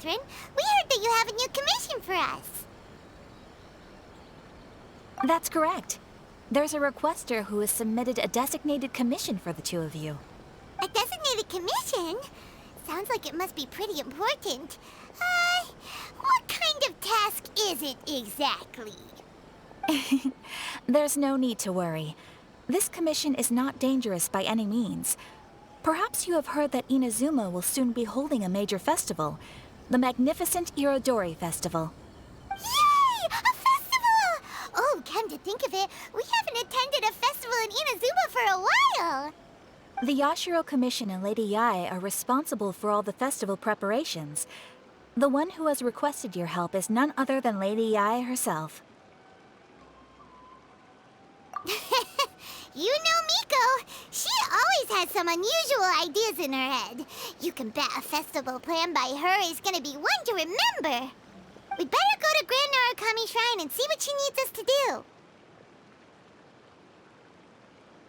Catherine. We heard that you have a new commission for us. That's correct. There's a requester who has submitted a designated commission for the two of you. A designated commission? Sounds like it must be pretty important. What kind of task is it exactly? There's no need to worry. This commission is not dangerous by any means. Perhaps you have heard that Inazuma will soon be holding a major festival, the magnificent Irodori Festival. Yay! A festival! Oh, come to think of it, we haven't attended a festival in Inazuma for a while. The Yashiro Commission and Lady Yae are responsible for all the festival preparations. The one who has requested your help is none other than Lady Yae herself. You know Miko. She always has some unusual ideas in her head. You can bet a festival planned by her is gonna be one to remember. We'd better go to Grand Narukami Shrine and see what she needs us to do.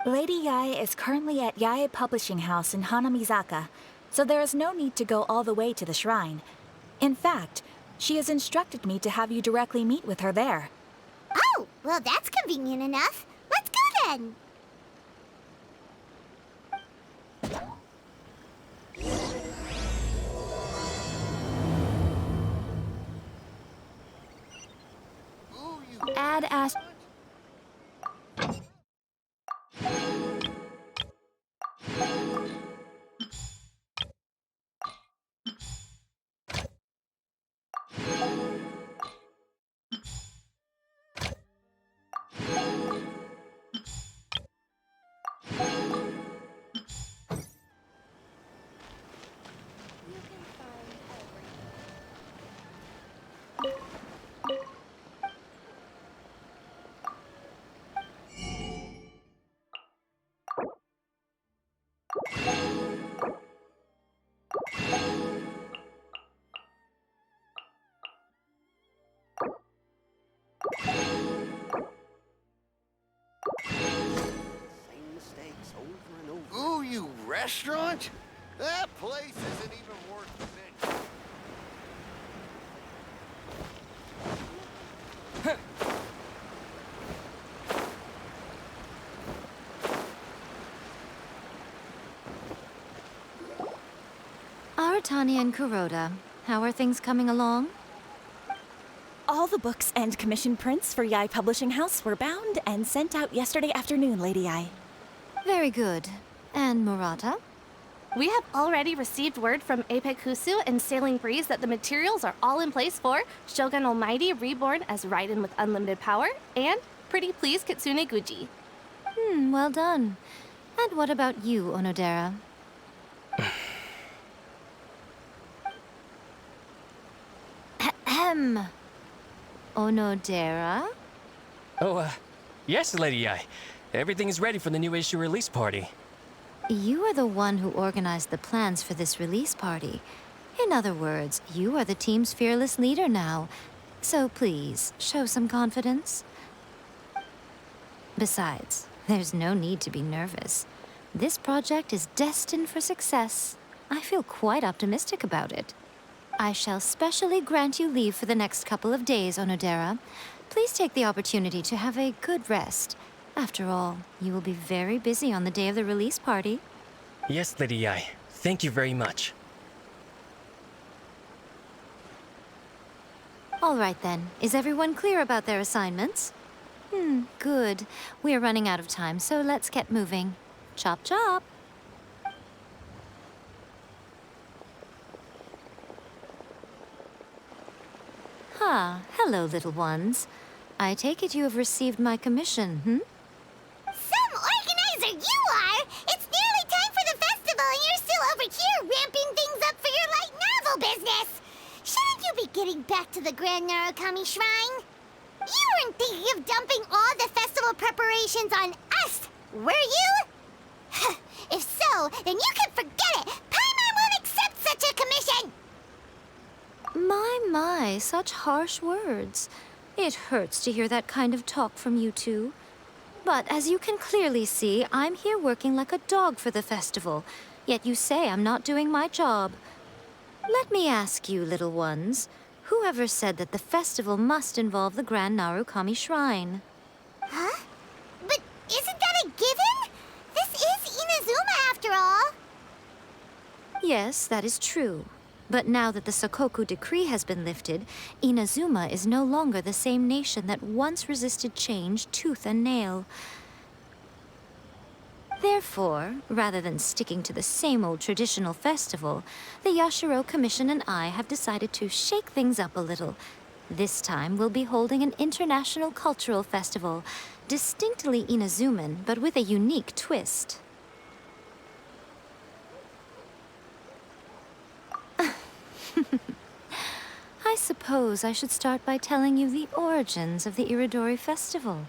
Lady Yae is currently at Yae Publishing House in Hanamizaka, so there is no need to go all the way to the shrine. In fact, she has instructed me to have you directly meet with her there. Oh, well that's convenient enough. Let's go then. Ad Ast... Ooh, you restaurant? That place isn't even worth the mention. Aratani and Kuroda, how are things coming along? All the books and commission prints for Yae Publishing House were bound and sent out yesterday afternoon, Lady Yae. Very good. And Murata? We have already received word from Apekusu and Sailing Breeze that the materials are all in place for Shogun Almighty Reborn as Raiden with Unlimited Power and Pretty Please Kitsune Guji. Well done. And what about you, Onodera? Ahem. Onodera? Oh, yes, Lady Yae. Everything is ready for the new issue release party. You are the one who organized the plans for this release party. In other words, you are the team's fearless leader now. So please, show some confidence. Besides, there's no need to be nervous. This project is destined for success. I feel quite optimistic about it. I shall specially grant you leave for the next couple of days, Onodera. Please take the opportunity to have a good rest. After all, you will be very busy on the day of the release party. Yes, Lady Yae. Thank you very much. All right then. Is everyone clear about their assignments? Good. We are running out of time, so let's get moving. Chop chop! Hello, little ones. I take it you have received my commission, Some organizer you are! It's nearly time for the festival and you're still over here ramping things up for your light novel business! Shouldn't you be getting back to the Grand Narukami Shrine? You weren't thinking of dumping all the festival preparations on us, were you? If so, then you can forget it! Paimon won't accept such a commission! My, such harsh words. It hurts to hear that kind of talk from you two. But as you can clearly see, I'm here working like a dog for the festival. Yet you say I'm not doing my job. Let me ask you, little ones, whoever said that the festival must involve the Grand Narukami Shrine? Huh? But isn't that a given? This is Inazuma after all. Yes, that is true. But now that the Sokoku decree has been lifted, Inazuma is no longer the same nation that once resisted change tooth and nail. Therefore, rather than sticking to the same old traditional festival, the Yashiro Commission and I have decided to shake things up a little. This time, we'll be holding an international cultural festival, distinctly Inazuman, but with a unique twist. I suppose I should start by telling you the origins of the Iridori Festival.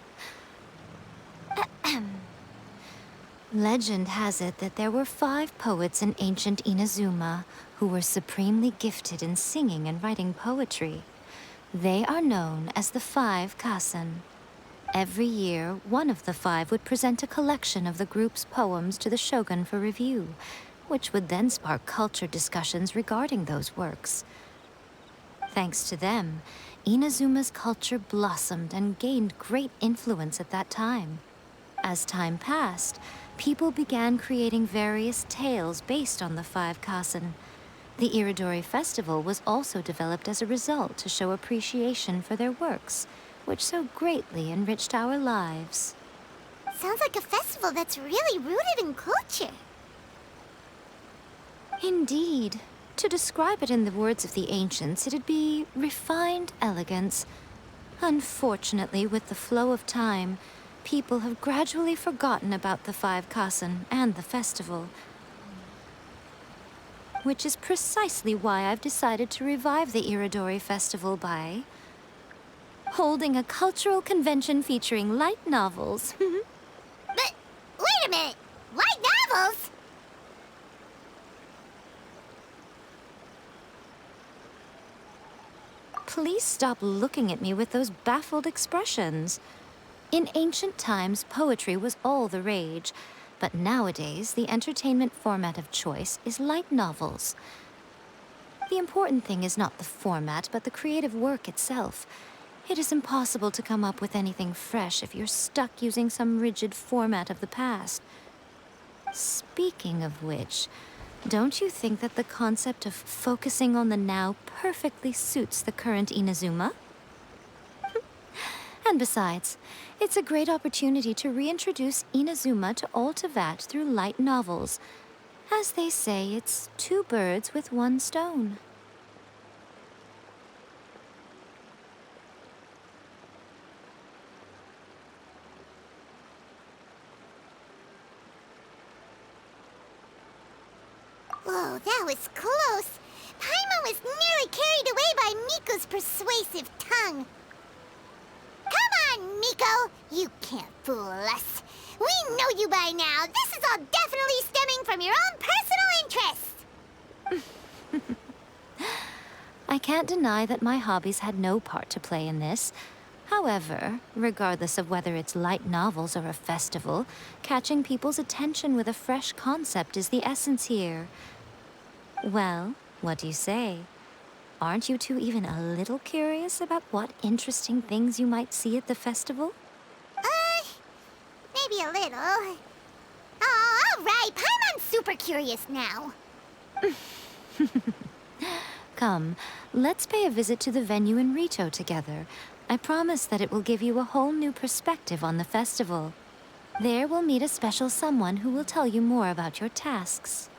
Legend has it that there were 5 poets in ancient Inazuma who were supremely gifted in singing and writing poetry. They are known as the 5 Kasen. Every year, one of the 5 would present a collection of the group's poems to the shogun for review, which would then spark culture discussions regarding those works. Thanks to them, Inazuma's culture blossomed and gained great influence at that time. As time passed, people began creating various tales based on the 5 Kasen. The Iridori Festival was also developed as a result to show appreciation for their works, which so greatly enriched our lives. Sounds like a festival that's really rooted in culture. Indeed. To describe it in the words of the ancients, it'd be refined elegance. Unfortunately, with the flow of time, people have gradually forgotten about the 5 Kasen and the festival. Which is precisely why I've decided to revive the Iridori Festival by holding a cultural convention featuring light novels. But wait a minute! Light novels? Please stop looking at me with those baffled expressions. In ancient times, poetry was all the rage, but nowadays, the entertainment format of choice is light novels. The important thing is not the format, but the creative work itself. It is impossible to come up with anything fresh if you're stuck using some rigid format of the past. Speaking of which, don't you think that the concept of focusing on the now perfectly suits the current Inazuma? And besides, it's a great opportunity to reintroduce Inazuma to Ultivat through light novels. As they say, it's 2 birds with 1 stone. Whoa, that was close. Paimon was nearly carried away by Miko's persuasive tongue. Come on, Miko! You can't fool us. We know you by now. This is all definitely stemming from your own personal interests. I can't deny that my hobbies had no part to play in this. However, regardless of whether it's light novels or a festival, catching people's attention with a fresh concept is the essence here. Well, what do you say? Aren't you two even a little curious about what interesting things you might see at the festival? Maybe a little. Oh, all right. Paimon's super curious now. Come, let's pay a visit to the venue in Rito together. I promise that it will give you a whole new perspective on the festival. There we'll meet a special someone who will tell you more about your tasks.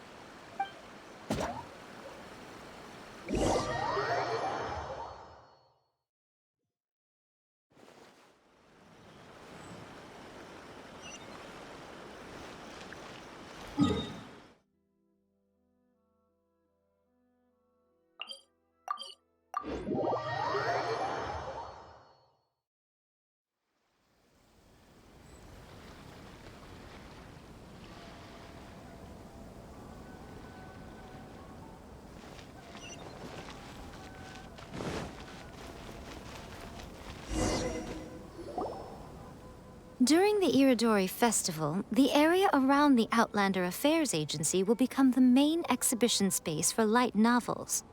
During the Iridori Festival, the area around the Outlander Affairs Agency will become the main exhibition space for light novels.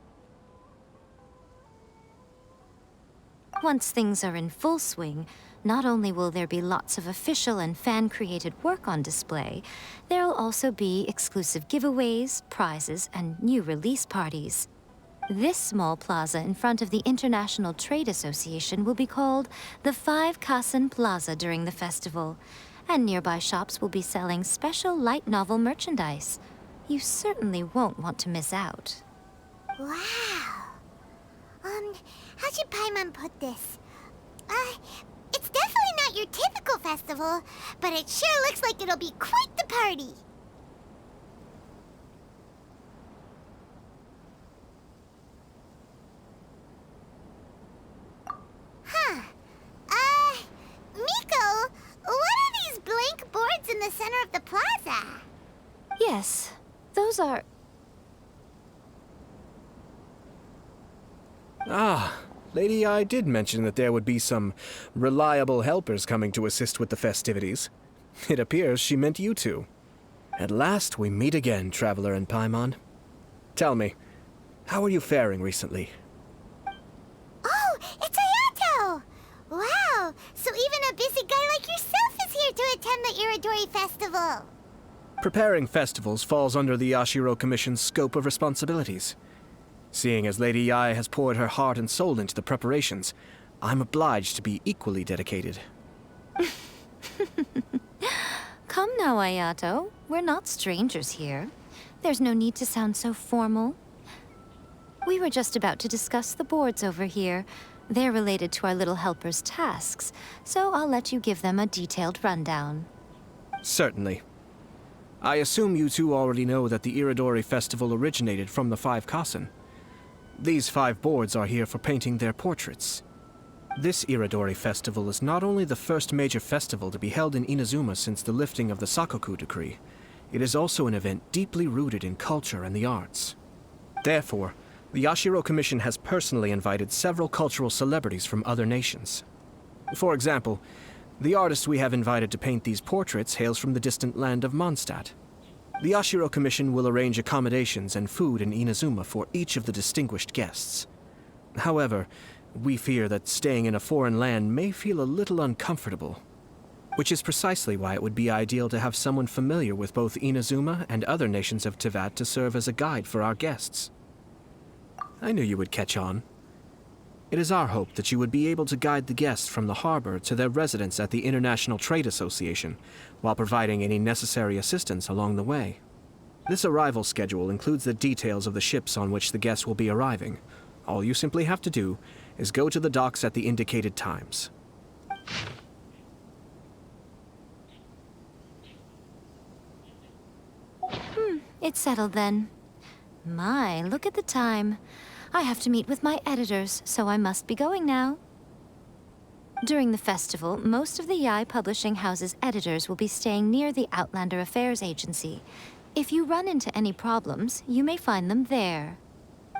Once things are in full swing, not only will there be lots of official and fan-created work on display, there'll also be exclusive giveaways, prizes, and new release parties. This small plaza in front of the International Trade Association will be called the Five Kasen Plaza during the festival, and nearby shops will be selling special light novel merchandise. You certainly won't want to miss out. Wow. How should Paimon put this? It's definitely not your typical festival, but it sure looks like it'll be quite the party. Miko, what are these blank boards in the center of the plaza? Yes, those are... Ah, Lady I did mention that there would be some reliable helpers coming to assist with the festivities. It appears she meant you two. At last we meet again, Traveler and Paimon. Tell me, how are you faring recently? Oh, it's Ayato! Wow, so even a busy guy like yourself is here to attend the Iridori Festival. Preparing festivals falls under the Yashiro Commission's scope of responsibilities. Seeing as Lady Yae has poured her heart and soul into the preparations, I'm obliged to be equally dedicated. Come now, Ayato. We're not strangers here. There's no need to sound so formal. We were just about to discuss the boards over here. They're related to our little helper's tasks, so I'll let you give them a detailed rundown. Certainly. I assume you two already know that the Iridori Festival originated from the Five Kasen. These 5 boards are here for painting their portraits. This Iridori Festival is not only the first major festival to be held in Inazuma since the lifting of the Sakoku Decree, it is also an event deeply rooted in culture and the arts. Therefore, the Yashiro Commission has personally invited several cultural celebrities from other nations. For example, the artist we have invited to paint these portraits hails from the distant land of Mondstadt. The Yashiro Commission will arrange accommodations and food in Inazuma for each of the distinguished guests. However, we fear that staying in a foreign land may feel a little uncomfortable, which is precisely why it would be ideal to have someone familiar with both Inazuma and other nations of Teyvat to serve as a guide for our guests. I knew you would catch on. It is our hope that you would be able to guide the guests from the harbor to their residence at the International Trade Association, while providing any necessary assistance along the way. This arrival schedule includes the details of the ships on which the guests will be arriving. All you simply have to do is go to the docks at the indicated times. It's settled then. My, look at the time. I have to meet with my editors, so I must be going now. During the festival, most of the Yae Publishing House's editors will be staying near the Outlander Affairs Agency. If you run into any problems, you may find them there.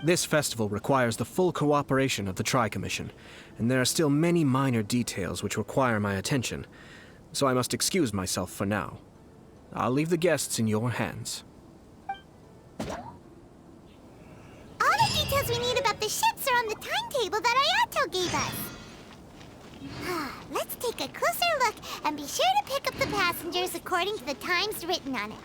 This festival requires the full cooperation of the Tri-Commission, and there are still many minor details which require my attention, so I must excuse myself for now. I'll leave the guests in your hands. All the details we need about the ships are on the timetable that Ayato gave us. Let's take a closer look and be sure to pick up the passengers according to the times written on it.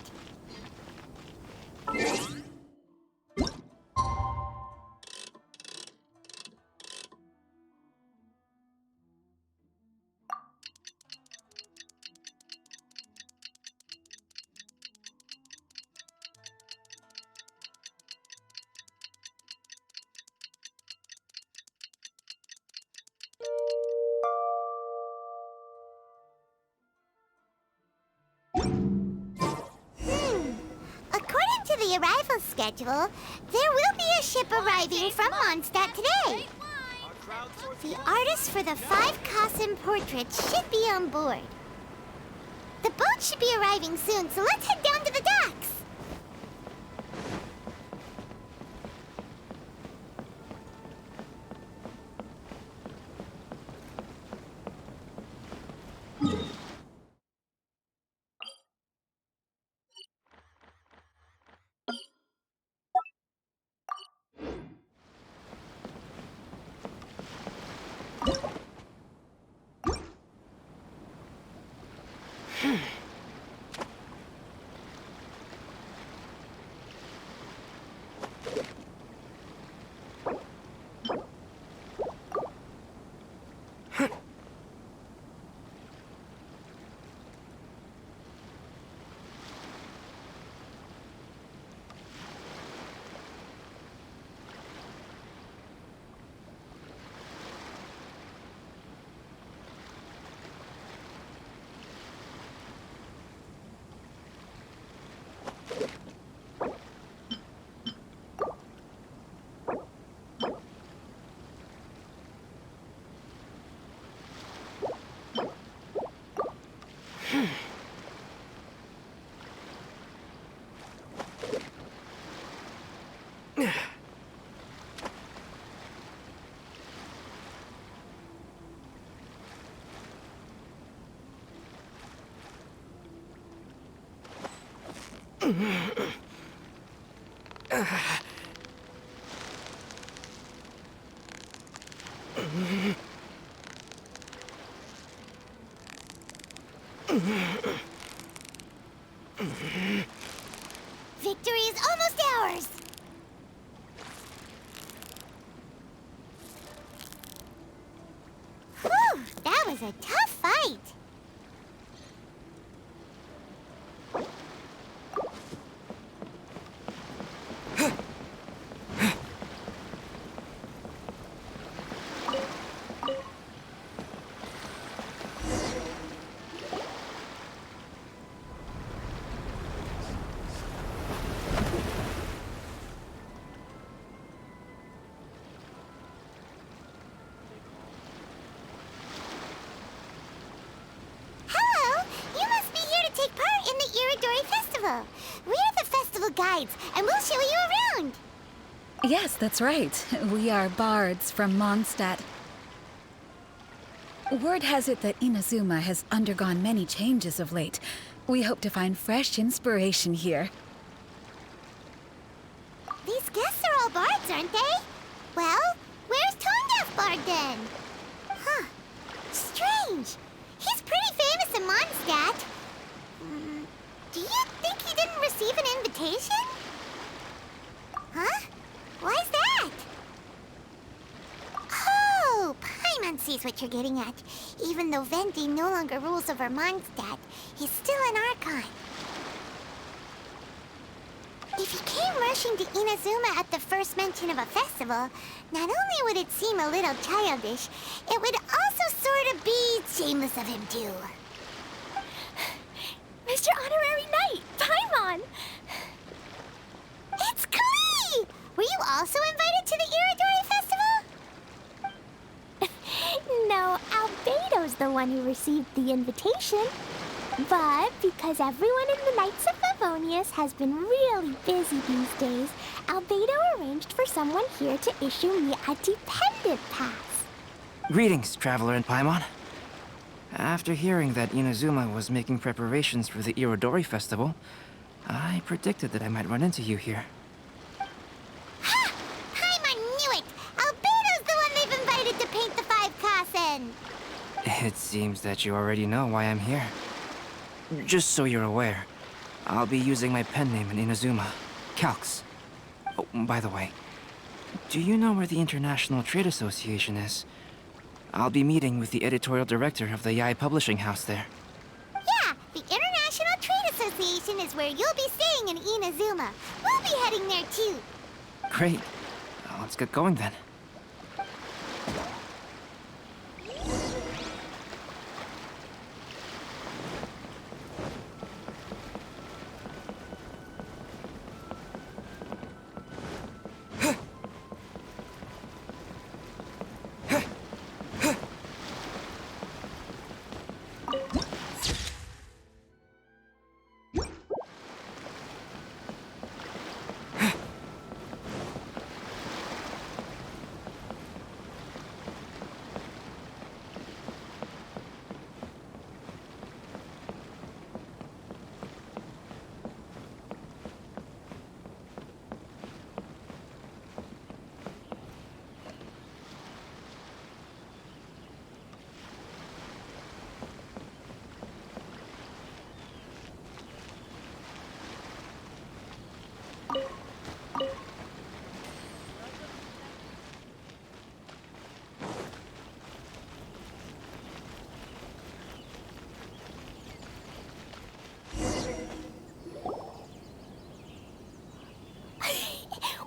According to the arrival schedule, there will be a ship arriving from Mondstadt today. The artist for the 5 Kasen portraits should be on board. The boat should be arriving soon, so let's head down to the docks. Victory is almost ours! Whew, that was a tough fight. Hello! You must be here to take part in the Iridori Festival. We're the festival guides, and we'll show you around. Yes, that's right. We are bards from Mondstadt. Word has it that Inazuma has undergone many changes of late. We hope to find fresh inspiration here. These guests are all bards, aren't they? Well, where's Tone-Deaf Bard then? Huh. Strange. He's pretty famous in Mondstadt. Do you think he didn't receive an invitation? Huh? Why's that? Oh, Paimon sees what you're getting at. Even though Venti no longer rules over Mondstadt, he's still an Archon. If he came rushing to Inazuma at the first mention of a festival, not only would it seem a little childish, it would also sort of be shameless of him too. Mr. Honorary Knight, Paimon! It's Klee! Were you also invited to the Iridori Festival? No, Albedo's the one who received the invitation. But because everyone in the Knights of Favonius has been really busy these days, Albedo arranged for someone here to issue me a dependent pass. Greetings, Traveler and Paimon. After hearing that Inazuma was making preparations for the Irodori Festival, I predicted that I might run into you here. Ha! Paimon knew it! Albedo's the one they've invited to paint the 5 Kassen! It seems that you already know why I'm here. Just so you're aware, I'll be using my pen name in Inazuma, Calx. Oh, by the way, do you know where the International Trade Association is? I'll be meeting with the editorial director of the Yae Publishing House there. Yeah, the International Trade Association is where you'll be staying in Inazuma. We'll be heading there too. Great. Let's get going then.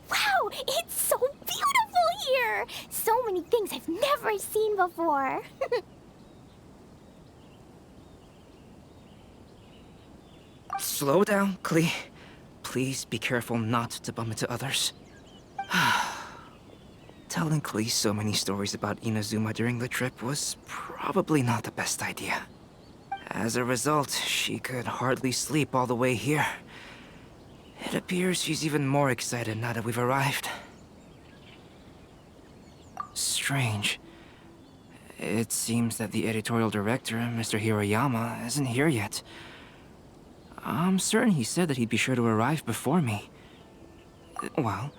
Wow, it's so beautiful here! So many things I've never seen before. Slow down, Klee. Please be careful not to bump into others. Telling Klee so many stories about Inazuma during the trip was probably not the best idea. As a result, she could hardly sleep all the way here. It appears she's even more excited now that we've arrived. Strange. It seems that the editorial director, Mr. Hiroyama, isn't here yet. I'm certain he said that he'd be sure to arrive before me. Well,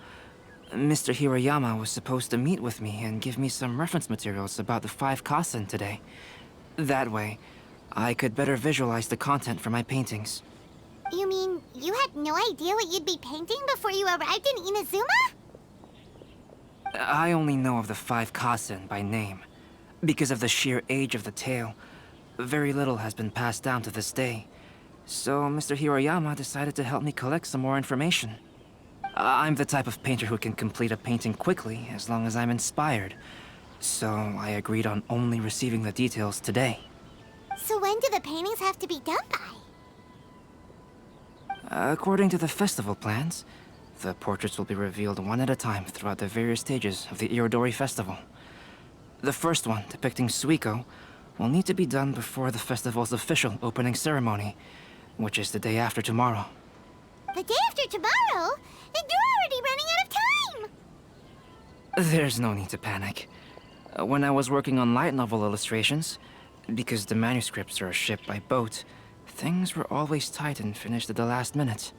Mr. Hirayama was supposed to meet with me and give me some reference materials about the 5 Kasen today. That way, I could better visualize the content for my paintings. You mean you had no idea what you'd be painting before you arrived in Inazuma? I only know of the 5 Kasen by name. Because of the sheer age of the tale, very little has been passed down to this day. So Mr. Hirayama decided to help me collect some more information. I'm the type of painter who can complete a painting quickly as long as I'm inspired. So I agreed on only receiving the details today. So when do the paintings have to be done by? According to the festival plans, the portraits will be revealed one at a time throughout the various stages of the Irodori Festival. The first one, depicting Suiko, will need to be done before the festival's official opening ceremony, which is the day after tomorrow. The day after tomorrow? Then you're already running out of time! There's no need to panic. When I was working on light novel illustrations, because the manuscripts are shipped by boat, things were always tight and finished at the last minute.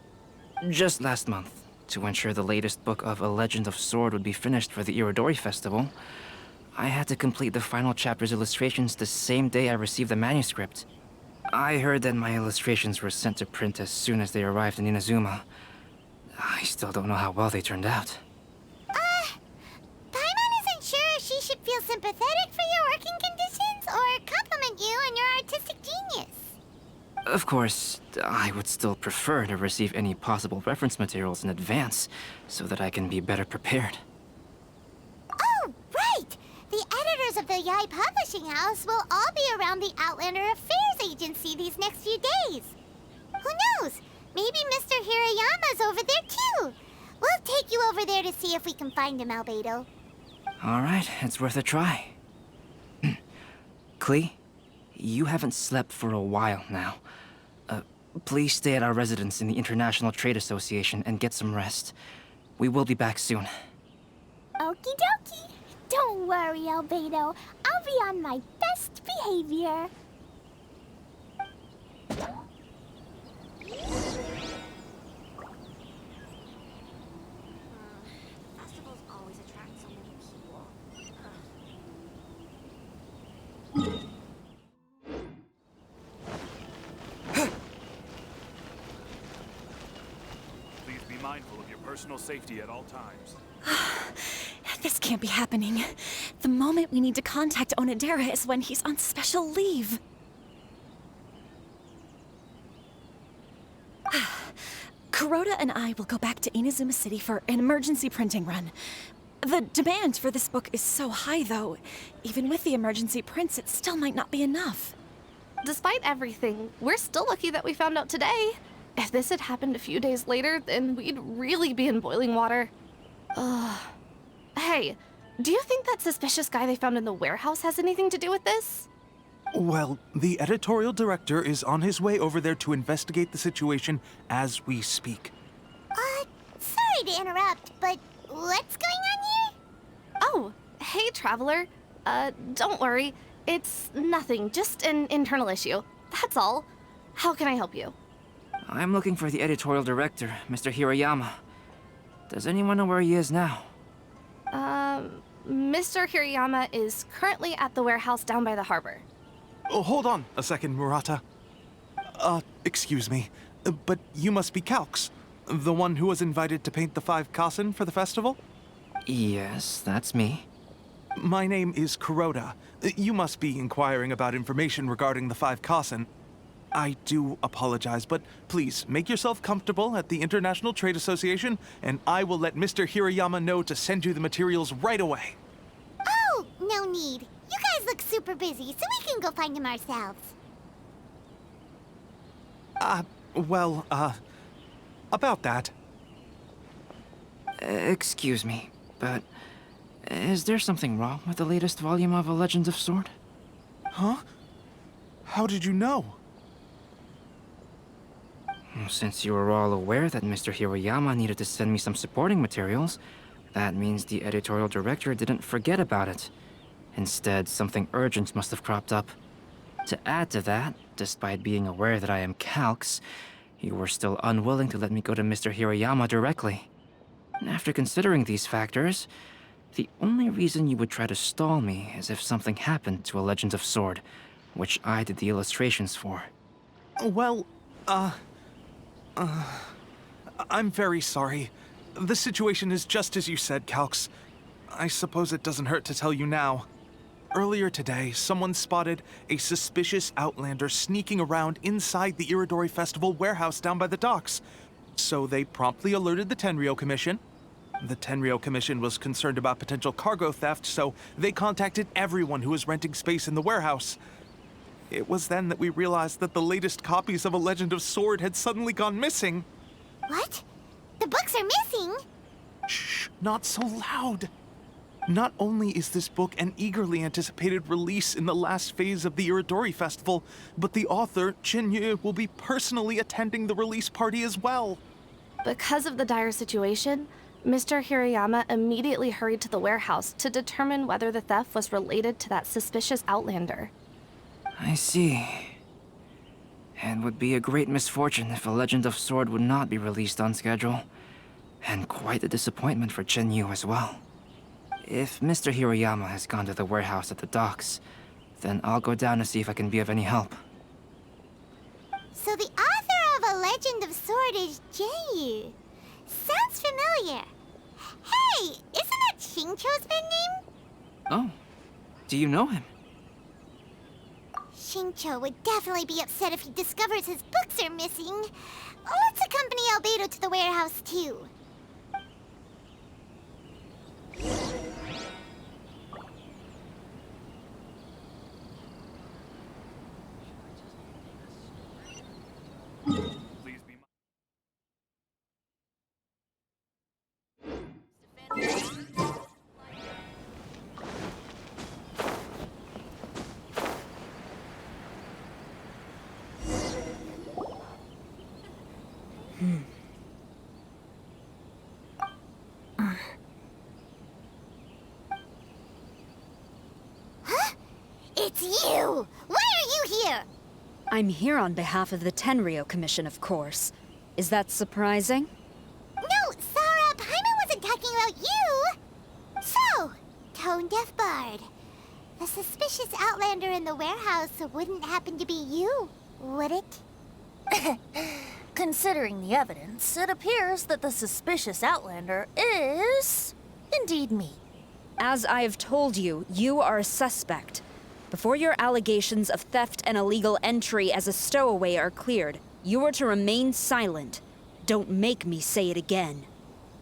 Just last month, to ensure the latest book of A Legend of Sword would be finished for the Irodori Festival, I had to complete the final chapter's illustrations the same day I received the manuscript. I heard that my illustrations were sent to print as soon as they arrived in Inazuma. I still don't know how well they turned out. Paimon isn't sure if she should feel sympathetic for your working conditions or compliment you on your artistic genius. Of course, I would still prefer to receive any possible reference materials in advance, so that I can be better prepared. Oh, right! The editors of the Yai Publishing House will all be around the Outlander Affairs Agency these next few days. Who knows? Maybe Mr. Hirayama's over there too. We'll take you over there to see if we can find him, Albedo. All right, it's worth a try. Klee, you haven't slept for a while now. Please stay at our residence in the International Trade Association and get some rest. We will be back soon. Okie dokie. Don't worry, Albedo. I'll be on my best behavior. Festivals always attract so many people. Please be mindful of your personal safety at all times. This can't be happening. The moment we need to contact Onodera is when he's on special leave. Kuroda and I will go back to Inazuma City for an emergency printing run. The demand for this book is so high, though. Even with the emergency prints, it still might not be enough. Despite everything, we're still lucky that we found out today. If this had happened a few days later, then we'd really be in boiling water. Ugh. Hey, do you think that suspicious guy they found in the warehouse has anything to do with this? Well, the editorial director is on his way over there to investigate the situation as we speak. Sorry to interrupt, but what's going on here? Oh, hey, Traveler. Don't worry. It's nothing, just an internal issue. That's all. How can I help you? I'm looking for the editorial director, Mr. Hirayama. Does anyone know where he is now? Mr. Hirayama is currently at the warehouse down by the harbor. Oh, hold on a second, Murata. Excuse me, but you must be Calx, the one who was invited to paint the 5 Kasen for the festival? Yes, that's me. My name is Kuroda. You must be inquiring about information regarding the 5 Kasen. I do apologize, but please make yourself comfortable at the International Trade Association, and I will let Mr. Hirayama know to send you the materials right away. Oh, no need. You guys look super busy, so we can go find him ourselves. About that. Excuse me, but is there something wrong with the latest volume of A Legend of Sword? Huh? How did you know? Since you were all aware that Mr. Hirayama needed to send me some supporting materials, that means the editorial director didn't forget about it. Instead, something urgent must have cropped up. To add to that, despite being aware that I am Calx, you were still unwilling to let me go to Mr. Hirayama directly. After considering these factors, the only reason you would try to stall me is if something happened to A Legend of Sword, which I did the illustrations for. Well, I'm very sorry. The situation is just as you said, Calx. I suppose it doesn't hurt to tell you now. Earlier today, someone spotted a suspicious outlander sneaking around inside the Iridori Festival warehouse down by the docks. So they promptly alerted the Tenryou Commission. The Tenryou Commission was concerned about potential cargo theft, so they contacted everyone who was renting space in the warehouse. It was then that we realized that the latest copies of A Legend of Sword had suddenly gone missing. What? The books are missing? Shh, not so loud. Not only is this book an eagerly anticipated release in the last phase of the Iridori Festival, but the author, Chin-Yu, will be personally attending the release party as well. Because of the dire situation, Mr. Hirayama immediately hurried to the warehouse to determine whether the theft was related to that suspicious outlander. I see. It would be a great misfortune if A Legend of Sword would not be released on schedule. And quite a disappointment for Chin-Yu as well. If Mr. Hirayama has gone to the warehouse at the docks, then I'll go down to see if I can be of any help. So the author of A Legend of Sword is Jay. Sounds familiar. Hey, isn't that Xingqiu's pen name? Oh, do you know him? Xingqiu would definitely be upset if he discovers his books are missing. Let's accompany Albedo to the warehouse, too. It's you! Why are you here? I'm here on behalf of the Tenryou Commission, of course. Is that surprising? No, Sarah, Paimon wasn't talking about you! So, tone-deaf bard. The suspicious outlander in the warehouse wouldn't happen to be you, would it? Considering the evidence, it appears that the suspicious outlander is indeed me. As I have told you, you are a suspect. Before your allegations of theft and illegal entry as a stowaway are cleared, you are to remain silent. Don't make me say it again.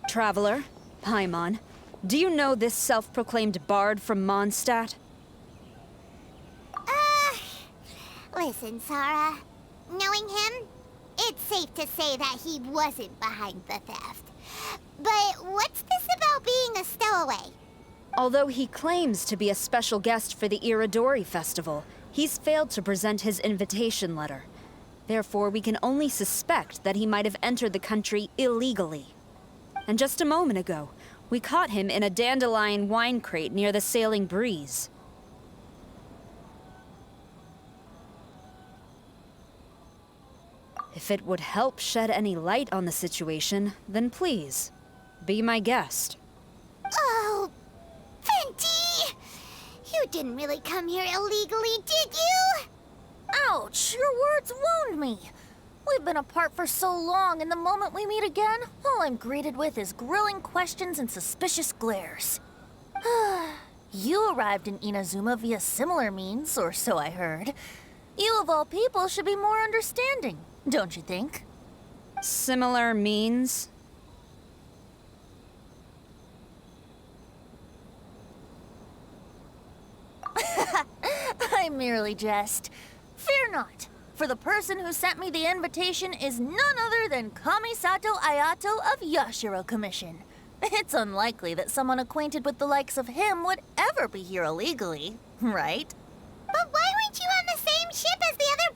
Traveler, Paimon, do you know this self-proclaimed bard from Mondstadt? Listen, Sarah. Knowing him, it's safe to say that he wasn't behind the theft. But what's this about being a stowaway? Although he claims to be a special guest for the Iridori Festival, he's failed to present his invitation letter. Therefore, we can only suspect that he might have entered the country illegally. And just a moment ago, we caught him in a dandelion wine crate near the Sailing Breeze. If it would help shed any light on the situation, then please, be my guest. Oh, Fenty! You didn't really come here illegally, did you? Ouch, your words wound me. We've been apart for so long, and the moment we meet again, all I'm greeted with is grilling questions and suspicious glares. You arrived in Inazuma via similar means, or so I heard. You of all people should be more understanding, don't you think? Similar means? I merely jest. Fear not, for the person who sent me the invitation is none other than Kamisato Ayato of Yashiro Commission. It's unlikely that someone acquainted with the likes of him would ever be here illegally, right? But why weren't you on the same ship as the other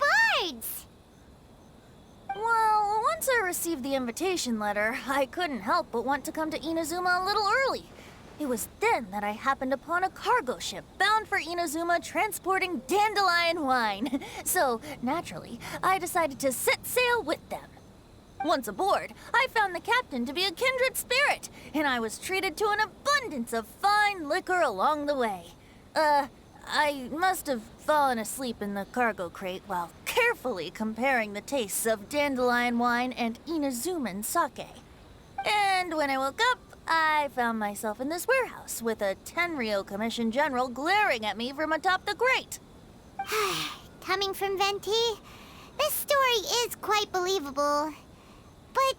bards? Well, once I received the invitation letter, I couldn't help but want to come to Inazuma a little early. It was then that I happened upon a cargo ship bound for Inazuma transporting dandelion wine. So, naturally, I decided to set sail with them. Once aboard, I found the captain to be a kindred spirit, and I was treated to an abundance of fine liquor along the way. I must have fallen asleep in the cargo crate while carefully comparing the tastes of dandelion wine and Inazuman sake. And when I woke up, I found myself in this warehouse with a Tenryo Commission General glaring at me from atop the grate. Coming from Venti, this story is quite believable. But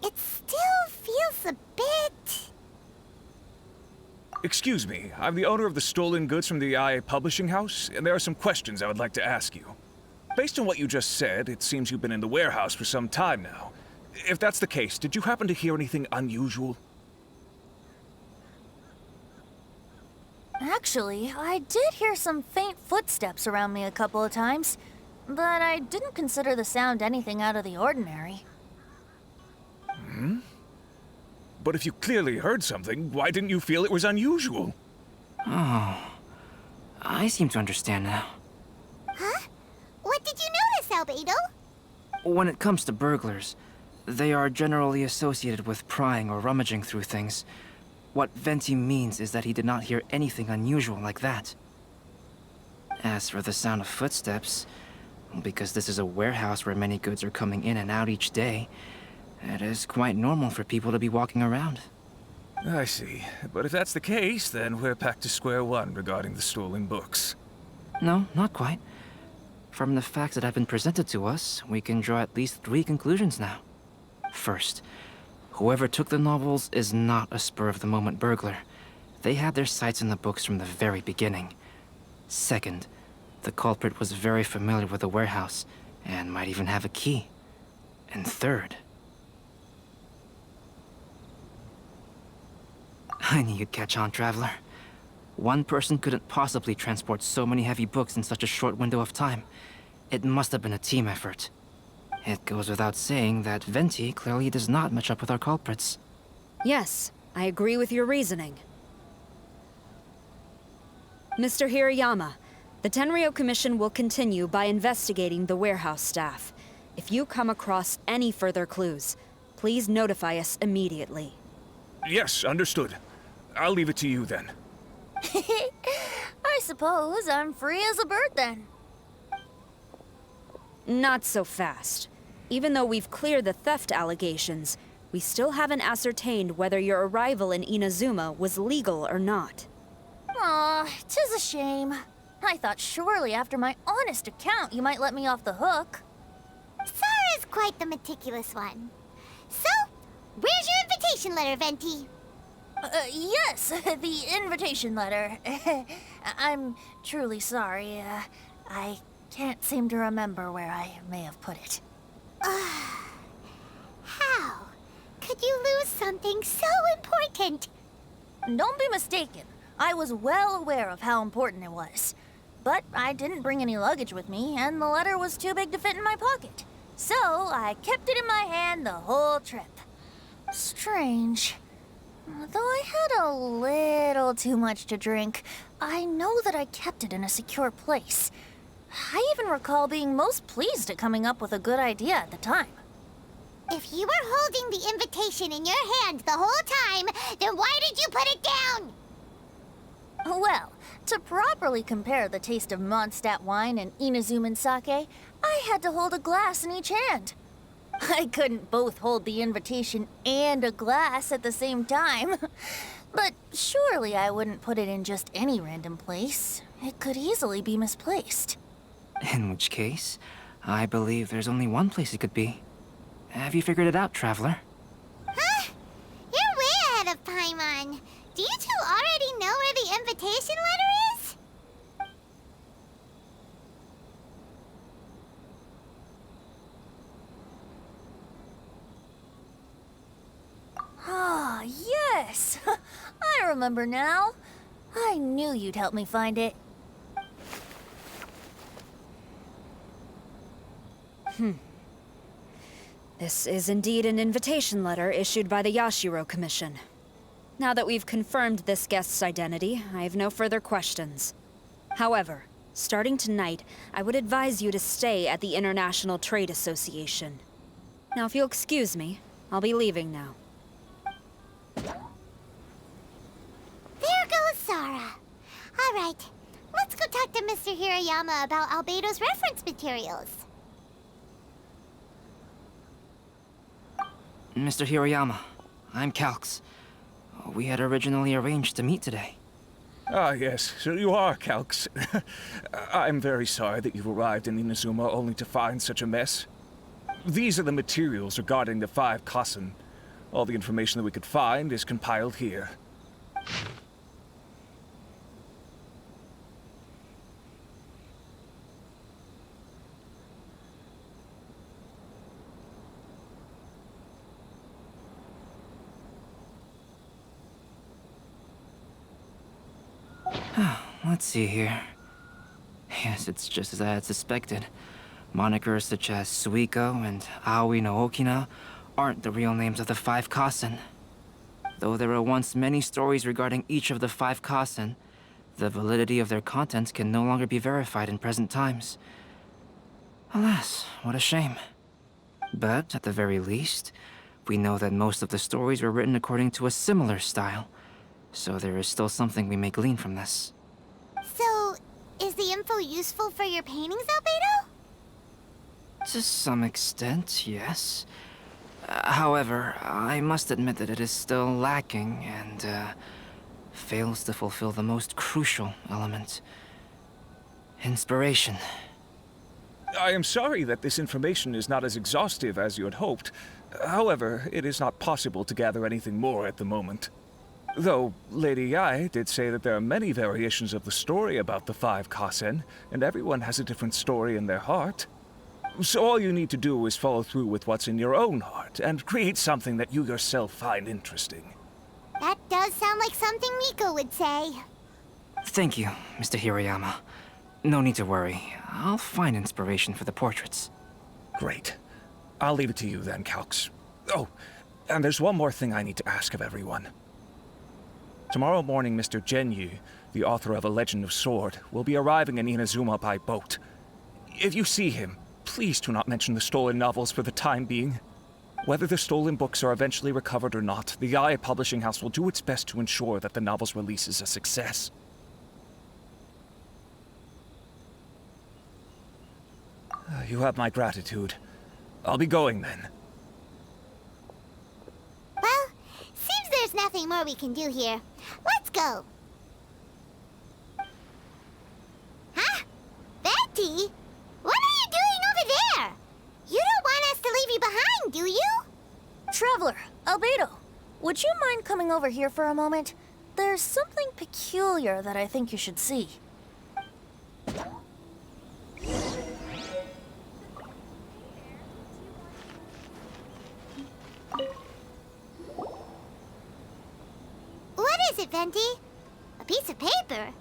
it still feels a bit... Excuse me, I'm the owner of the stolen goods from the IA Publishing House, and there are some questions I would like to ask you. Based on what you just said, it seems you've been in the warehouse for some time now. If that's the case, did you happen to hear anything unusual? Actually, I did hear some faint footsteps around me a couple of times, but I didn't consider the sound anything out of the ordinary. Hmm? But if you clearly heard something, why didn't you feel it was unusual? Oh, I seem to understand now. Huh? What did you notice, Albedo? When it comes to burglars, they are generally associated with prying or rummaging through things. What Venti means is that he did not hear anything unusual like that. As for the sound of footsteps, because this is a warehouse where many goods are coming in and out each day, it is quite normal for people to be walking around. I see. But if that's the case, then we're back to square one regarding the stolen books. No, not quite. From the facts that have been presented to us, we can draw at least 3 conclusions now. First, whoever took the novels is not a spur-of-the-moment burglar. They had their sights on the books from the very beginning. Second, the culprit was very familiar with the warehouse, and might even have a key. And third... I knew you'd catch on, Traveler. One person couldn't possibly transport so many heavy books in such a short window of time. It must have been a team effort. It goes without saying that Venti clearly does not match up with our culprits. Yes, I agree with your reasoning. Mr. Hirayama, the Tenryo Commission will continue by investigating the warehouse staff. If you come across any further clues, please notify us immediately. Yes, understood. I'll leave it to you then. I suppose I'm free as a bird then. Not so fast. Even though we've cleared the theft allegations, we still haven't ascertained whether your arrival in Inazuma was legal or not. Aw, 'tis a shame. I thought surely after my honest account you might let me off the hook. Sara's quite the meticulous one. So, where's your invitation letter, Venti? Yes, the invitation letter. I'm truly sorry. I can't seem to remember where I may have put it. How could you lose something so important? Don't be mistaken. I was well aware of how important it was. But I didn't bring any luggage with me, and the letter was too big to fit in my pocket. So I kept it in my hand the whole trip. Strange. Though I had a little too much to drink, I know that I kept it in a secure place. I even recall being most pleased at coming up with a good idea at the time. If you were holding the invitation in your hand the whole time, then why did you put it down? Well, to properly compare the taste of Mondstadt wine and Inazuman sake, I had to hold a glass in each hand. I couldn't both hold the invitation and a glass at the same time. But surely I wouldn't put it in just any random place. It could easily be misplaced. In which case, I believe there's only one place it could be. Have you figured it out, Traveler? Huh? You're way ahead of Paimon. Do you two already know where the invitation letter is? Ah, yes! I remember now. I knew you'd help me find it. This is indeed an invitation letter issued by the Yashiro Commission. Now that we've confirmed this guest's identity, I have no further questions. However, starting tonight, I would advise you to stay at the International Trade Association. Now, if you'll excuse me, I'll be leaving now. There goes Sara. All right, let's go talk to Mr. Hirayama about Albedo's reference materials. Mr. Hirayama, I'm Calx. We had originally arranged to meet today. Ah, yes, so you are Calx. I'm very sorry that you've arrived in Inazuma only to find such a mess. These are the materials regarding the 5 Kassen. All the information that we could find is compiled here. Let's see here. Yes, it's just as I had suspected. Monikers such as Suiko and Aoi no Okina aren't the real names of the 5 Kassen. Though there were once many stories regarding each of the 5 Kassen, the validity of their contents can no longer be verified in present times. Alas, what a shame. But, at the very least, we know that most of the stories were written according to a similar style, so there is still something we may glean from this. So, is the info useful for your paintings, Albedo? To some extent, yes. However, I must admit that it is still lacking and fails to fulfill the most crucial element. Inspiration. I am sorry that this information is not as exhaustive as you had hoped. However, it is not possible to gather anything more at the moment. Though Lady Yae did say that there are many variations of the story about the 5 Kassen, and everyone has a different story in their heart. So all you need to do is follow through with what's in your own heart, and create something that you yourself find interesting. That does sound like something Miko would say. Thank you, Mr. Hirayama. No need to worry. I'll find inspiration for the portraits. Great. I'll leave it to you then, Calx. Oh, and there's one more thing I need to ask of everyone. Tomorrow morning, Mr. Genyu, the author of A Legend of Sword, will be arriving in Inazuma by boat. If you see him, please do not mention the stolen novels for the time being. Whether the stolen books are eventually recovered or not, the Yae Publishing House will do its best to ensure that the novel's release is a success. You have my gratitude. I'll be going then. Well, seems there's nothing more we can do here. Let's go. Huh? Betty? What are you doing over there? You don't want us to leave you behind, do you? Traveler, Albedo, would you mind coming over here for a moment? There's something peculiar that I think you should see. What is it, Venti? A piece of paper?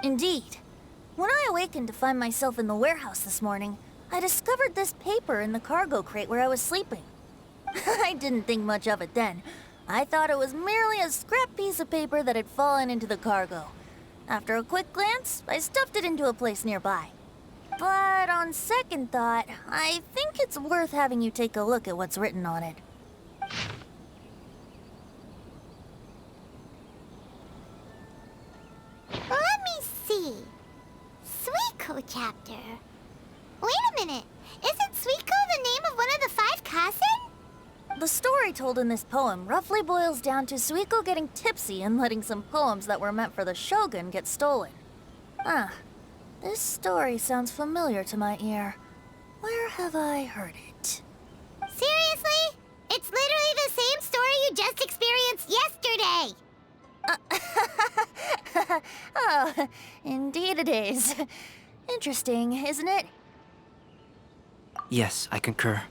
Indeed. When I awakened to find myself in the warehouse this morning, I discovered this paper in the cargo crate where I was sleeping. I didn't think much of it then. I thought it was merely a scrap piece of paper that had fallen into the cargo. After a quick glance, I stuffed it into a place nearby. But on second thought, I think it's worth having you take a look at what's written on it. Let me see. Suiko chapter. Wait a minute. Isn't Suiko the name of one of the 5 Kassen? The story told in this poem roughly boils down to Suiko getting tipsy and letting some poems that were meant for the shogun get stolen. This story sounds familiar to my ear. Where have I heard it? Seriously? It's literally the same story you just experienced yesterday. Oh, indeed it is. Interesting, isn't it? Yes, I concur.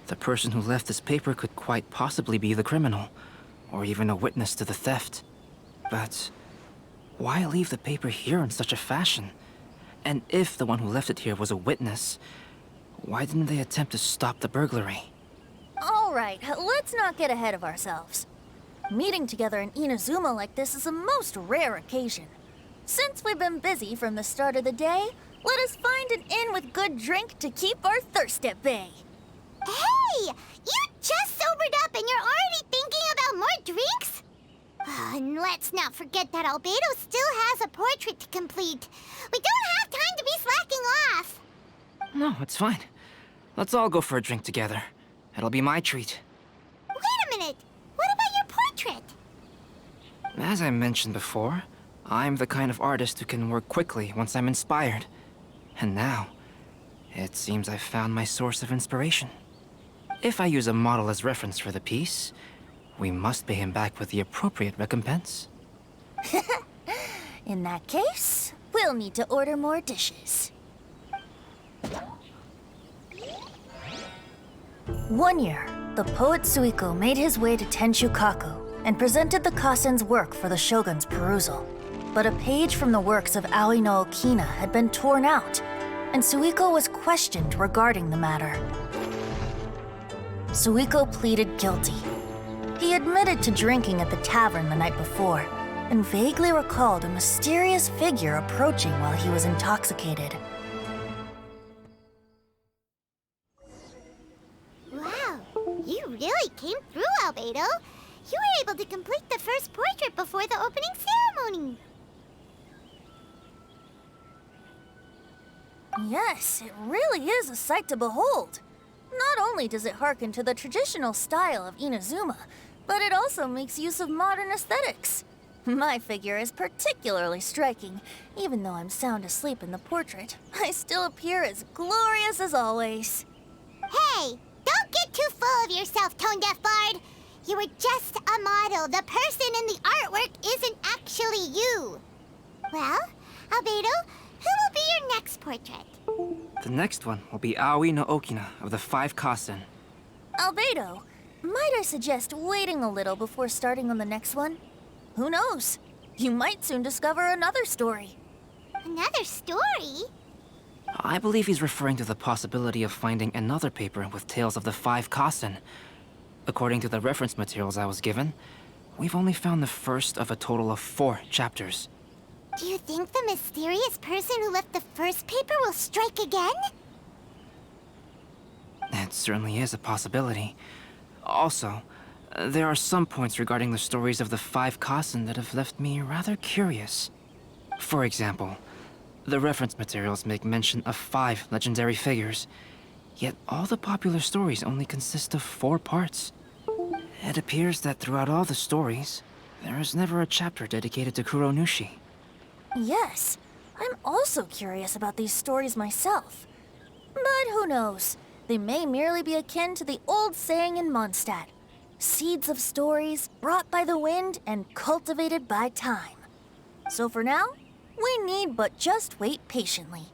The person who left this paper could quite possibly be the criminal, or even a witness to the theft. But why leave the paper here in such a fashion? And if the one who left it here was a witness, why didn't they attempt to stop the burglary? All right, let's not get ahead of ourselves. Meeting together in Inazuma like this is a most rare occasion. Since we've been busy from the start of the day, Let us find an inn with good drink to keep our thirst at bay. Hey! You just sobered up and you're already thinking about more drinks? And let's not forget that Albedo still has a portrait to complete. We don't have time to be slacking off. No, it's fine. Let's all go for a drink together. It'll be my treat. Wait a minute. What about your portrait? As I mentioned before, I'm the kind of artist who can work quickly once I'm inspired. And now, it seems I've found my source of inspiration. If I use a model as reference for the piece, we must pay him back with the appropriate recompense. In that case, we'll need to order more dishes. One year, the poet Suiko made his way to Tenshukaku and presented the Kasen's work for the shogun's perusal. But a page from the works of Aoi no Okina had been torn out, and Suiko was questioned regarding the matter. Suiko pleaded guilty. He admitted to drinking at the tavern the night before, and vaguely recalled a mysterious figure approaching while he was intoxicated. Wow, you really came through, Albedo. You were able to complete the first portrait before the opening ceremony. Yes, it really is a sight to behold. Not only does it harken to the traditional style of Inazuma, but it also makes use of modern aesthetics. My figure is particularly striking. Even though I'm sound asleep in the portrait, I still appear as glorious as always. Hey, don't get too full of yourself, Tone Deaf Bard. You were just a model. The person in the artwork isn't actually you. Well, Albedo, who will be your next portrait? The next one will be Aoi no Okina of the 5 Kasen. Albedo, might I suggest waiting a little before starting on the next one? Who knows? You might soon discover another story. Another story? I believe he's referring to the possibility of finding another paper with tales of the 5 Kasen. According to the reference materials I was given, we've only found the first of a total of 4 chapters. Do you think the mysterious person who left the first paper will strike again? It certainly is a possibility. Also, there are some points regarding the stories of the 5 Kasen that have left me rather curious. For example, the reference materials make mention of 5 legendary figures, yet all the popular stories only consist of 4 parts. It appears that throughout all the stories, there is never a chapter dedicated to Kuronushi. Yes, I'm also curious about these stories myself. But who knows? They may merely be akin to the old saying in Mondstadt. Seeds of stories brought by the wind and cultivated by time. So for now, we need but just wait patiently.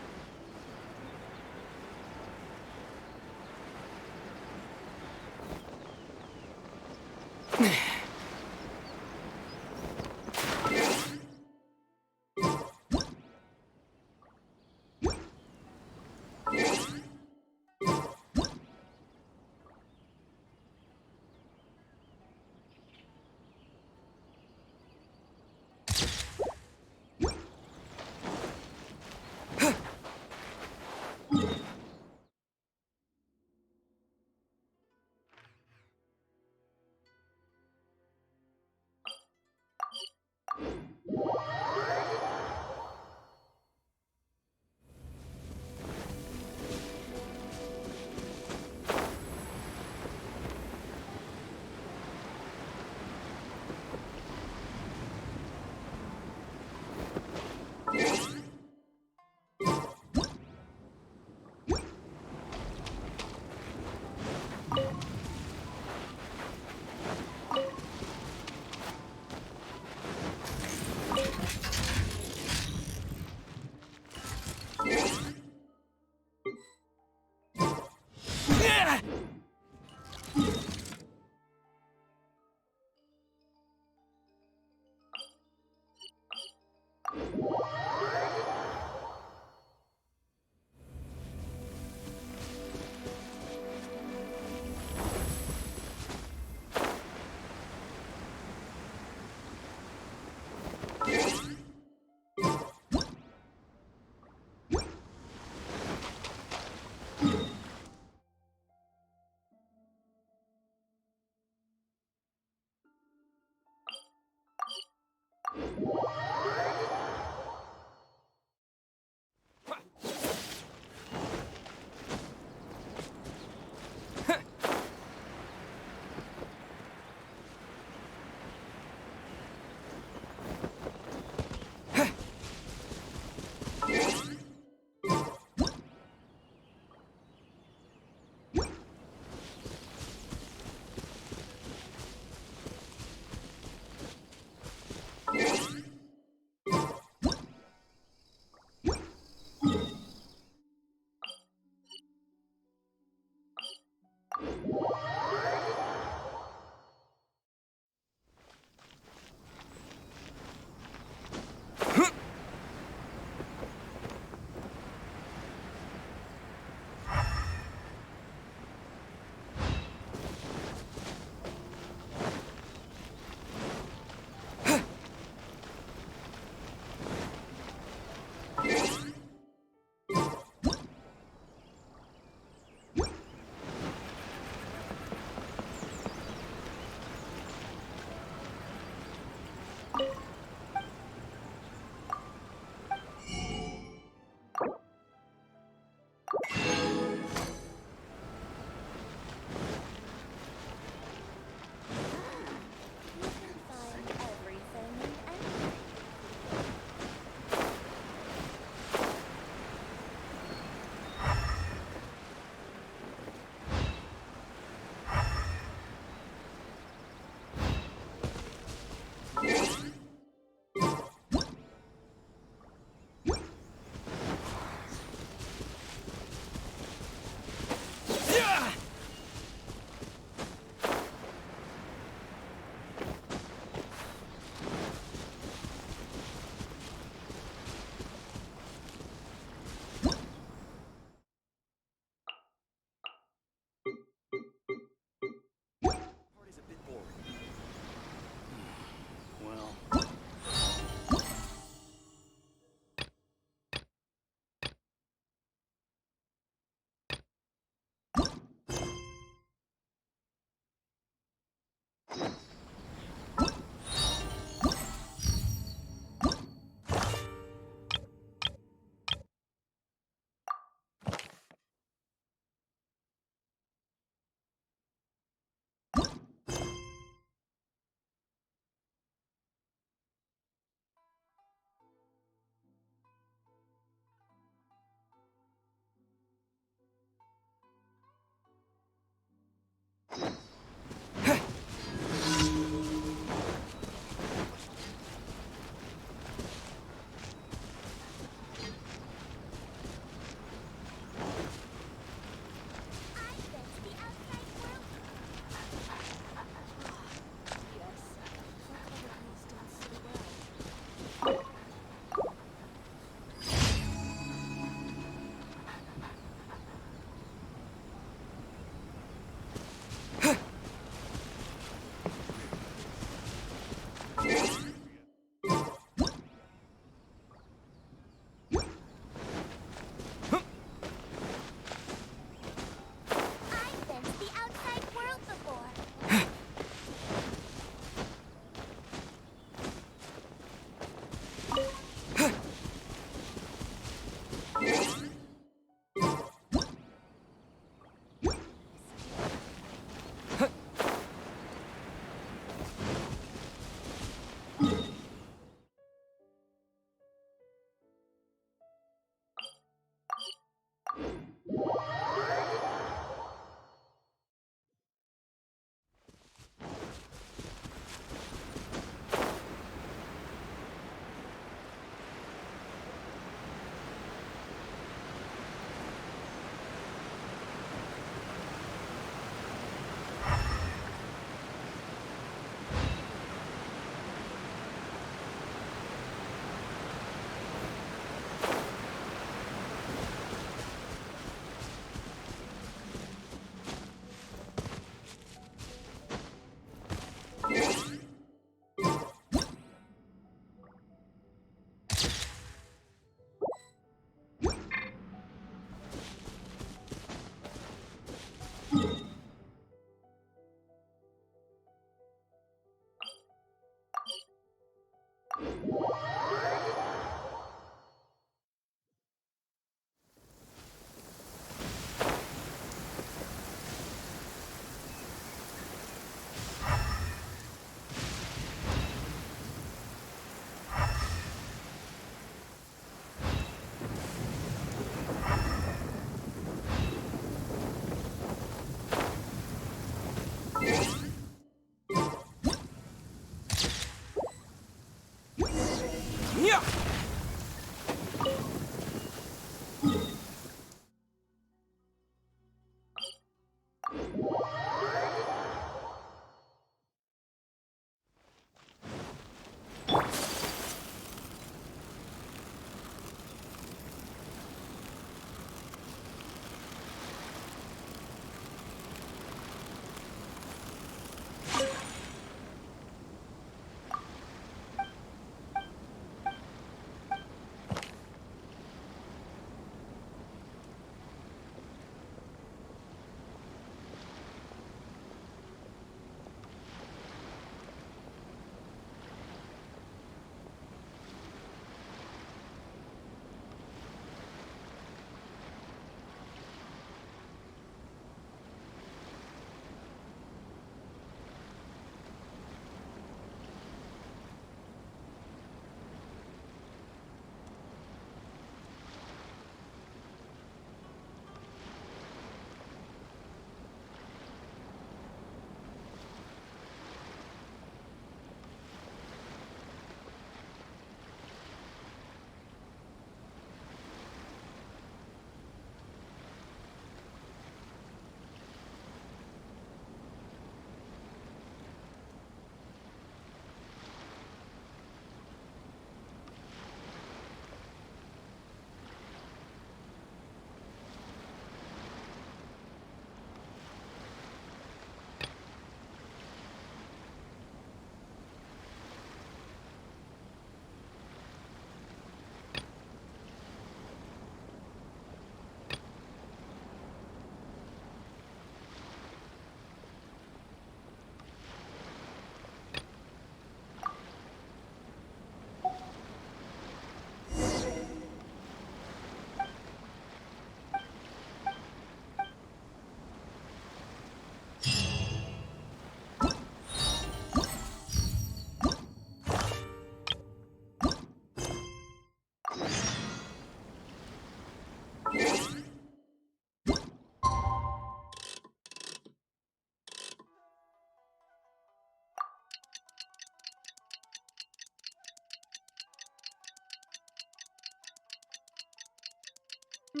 The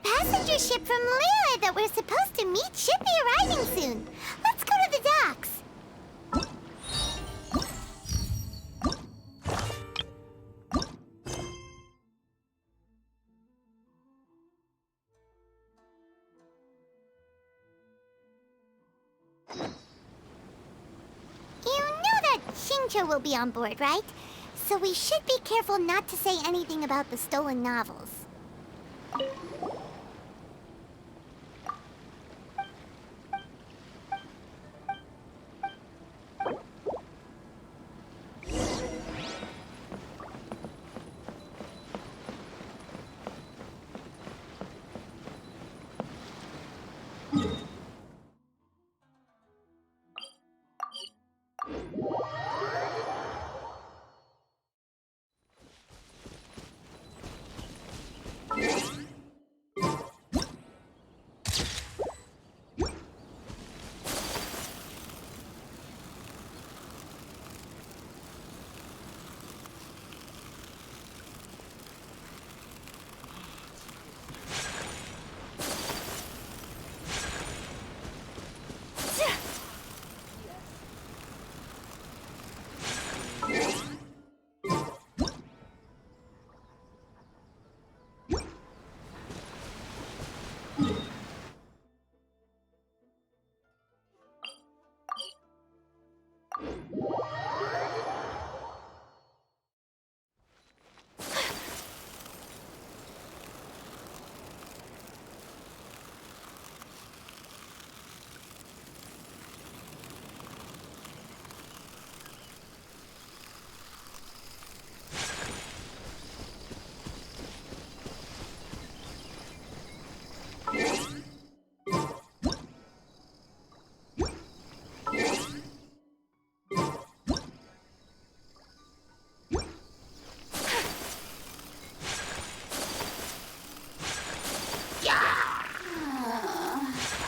passenger ship from Lyra that we're supposed to meet should be arriving soon. Let's go to the docks. You know that Shincho will be on board, right? So we should be careful not to say anything about the stolen novels.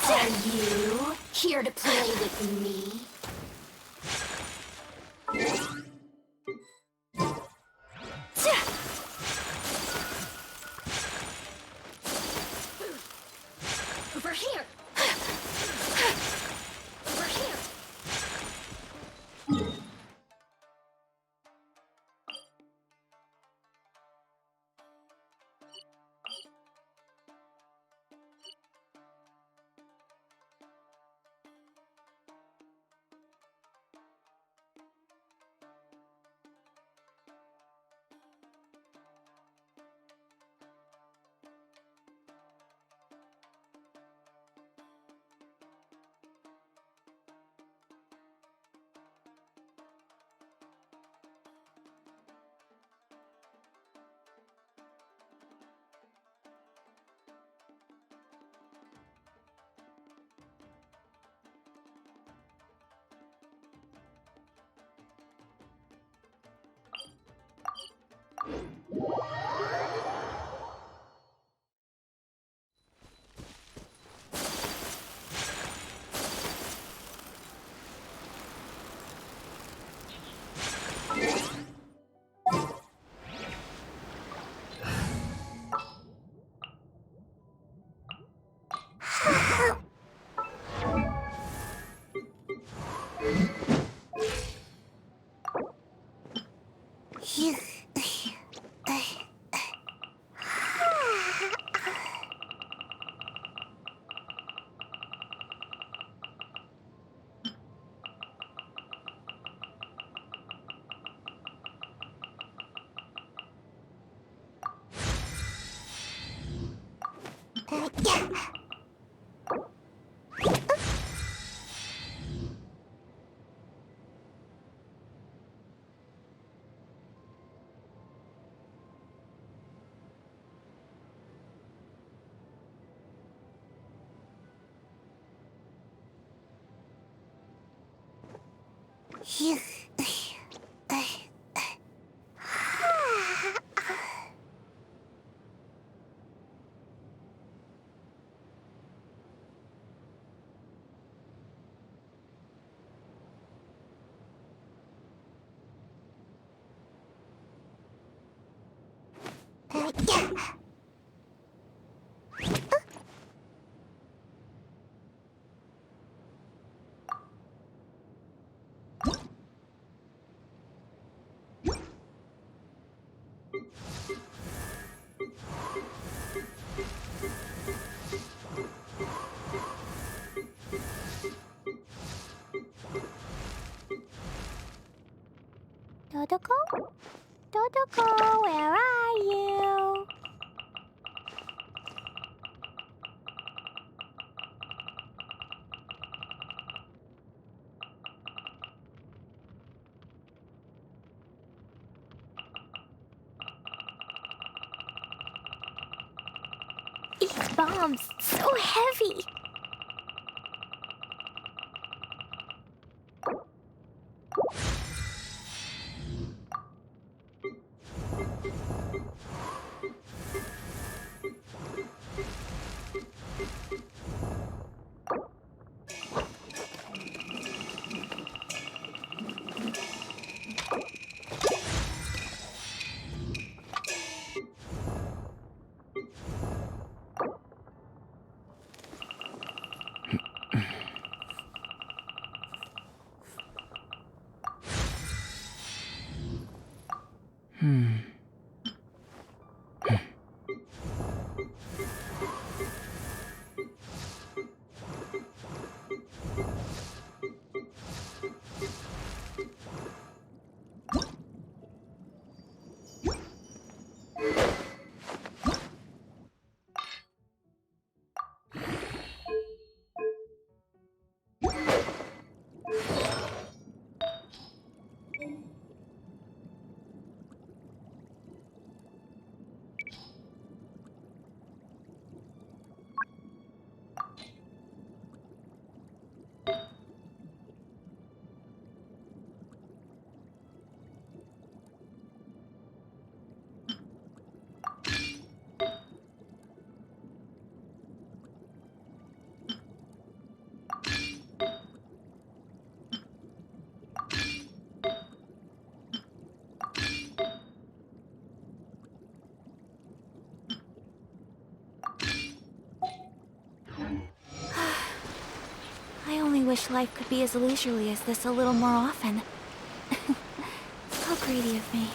Are you here to play with me? Dodoko? Dodoko, where are you? These bombs, so heavy. I only wish life could be as leisurely as this a little more often. How greedy of me.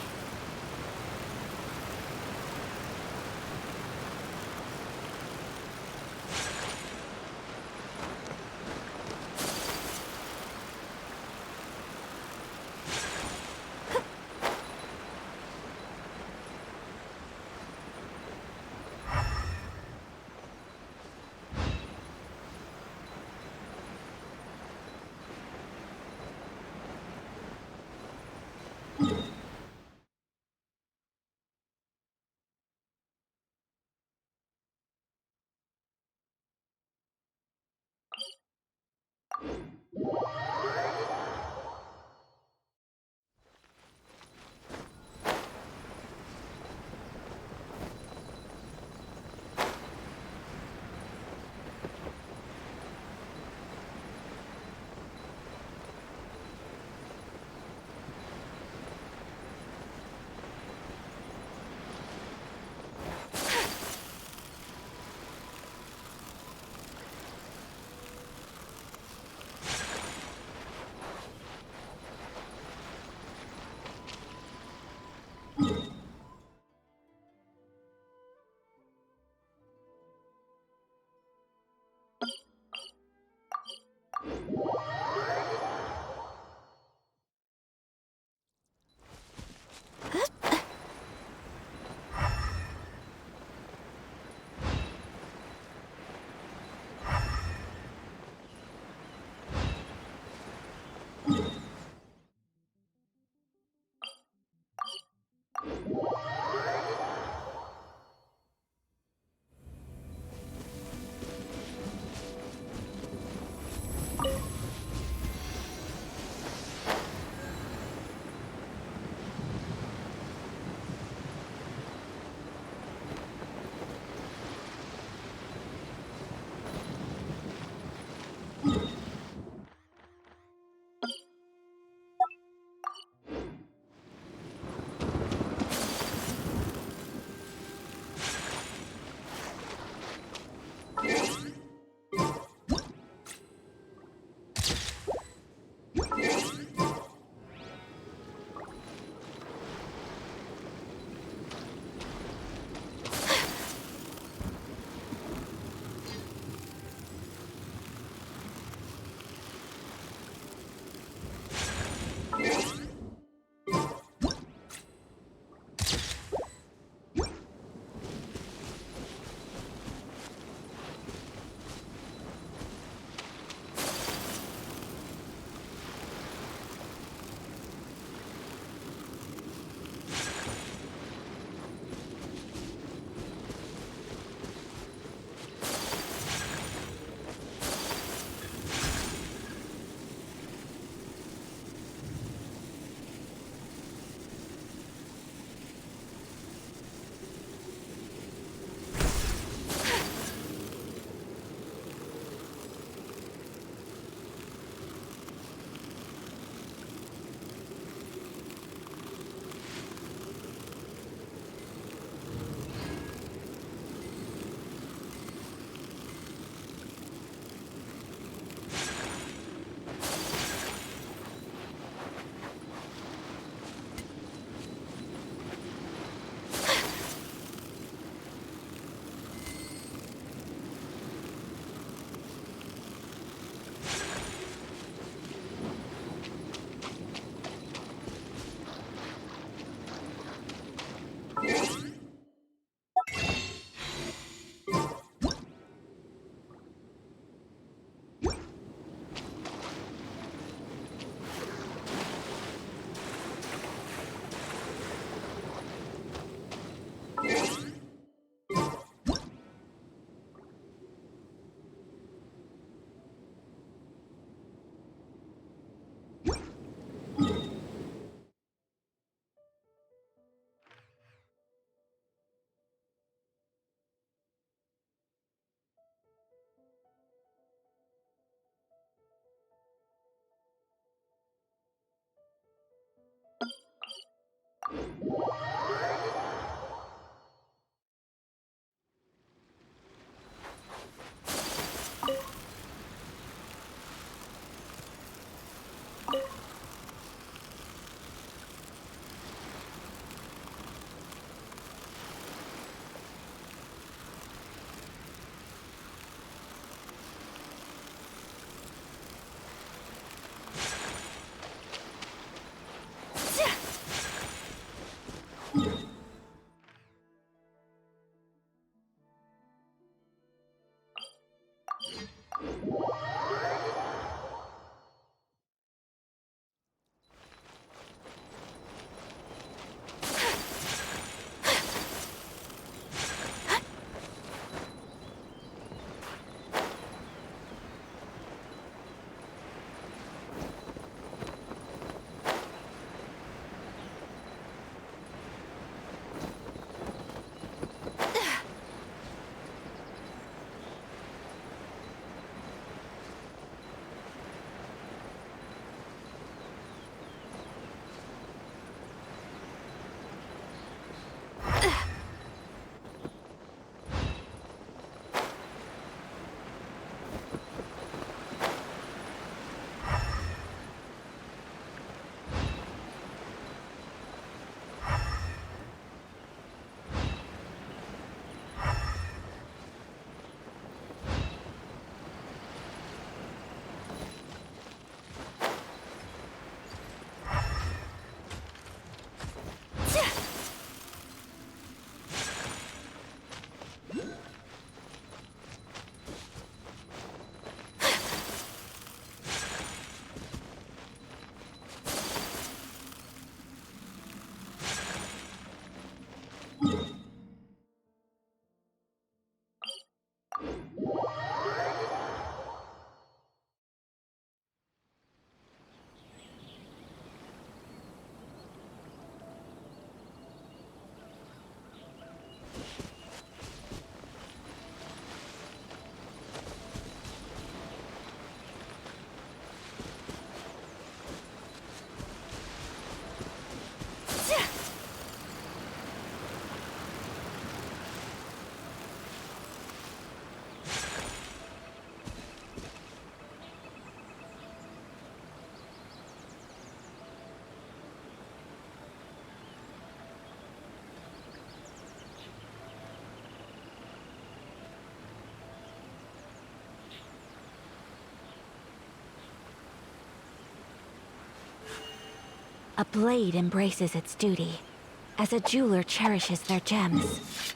A blade embraces its duty, as a jeweler cherishes their gems.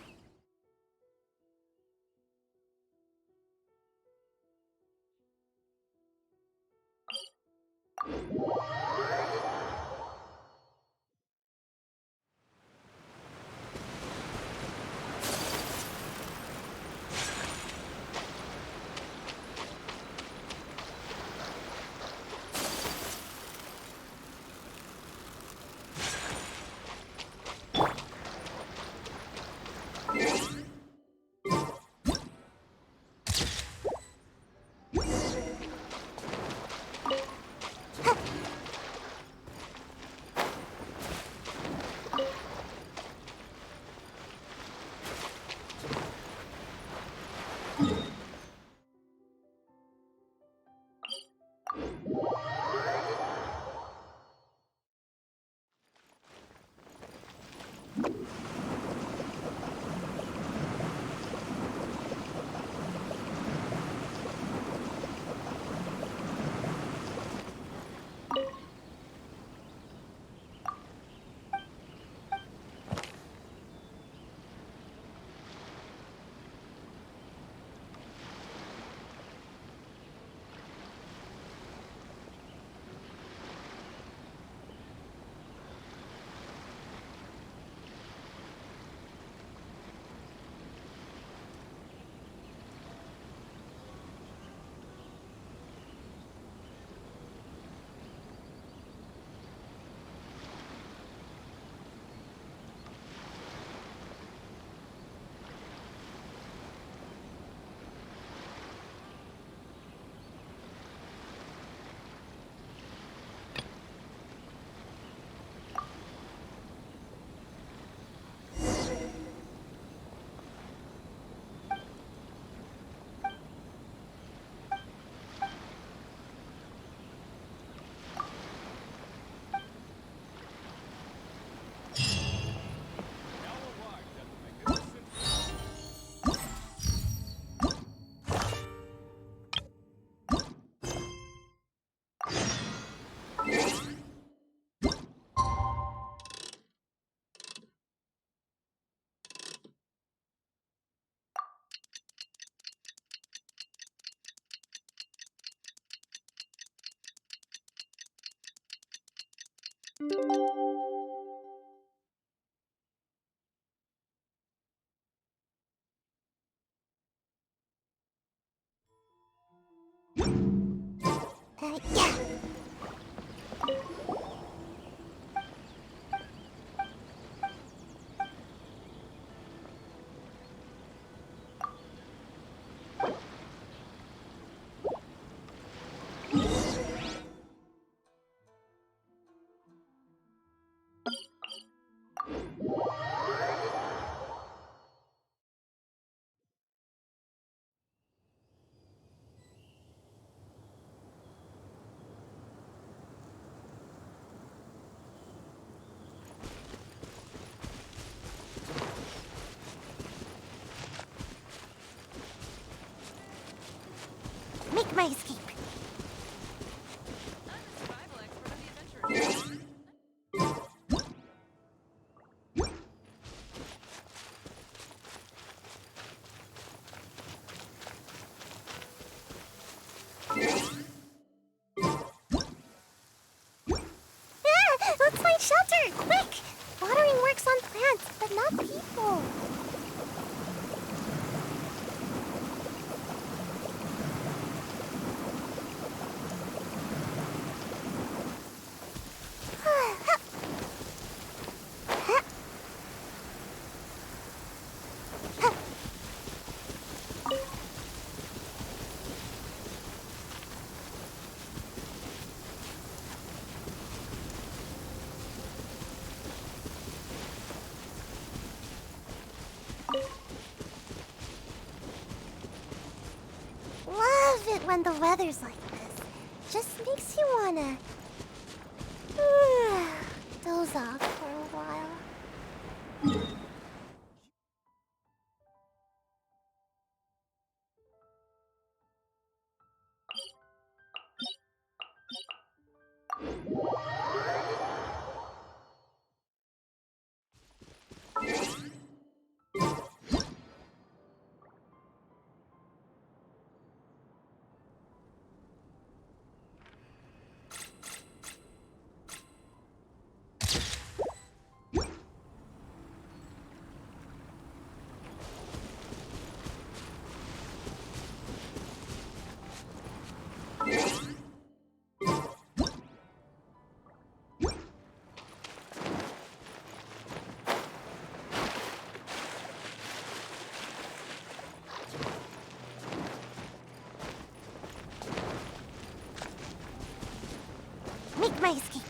Yeah. Make my escape. Let's find shelter, quick! Watering works on plants, but not people. Love it when the weather's like this. Just makes you wanna doze off for a while. my escape.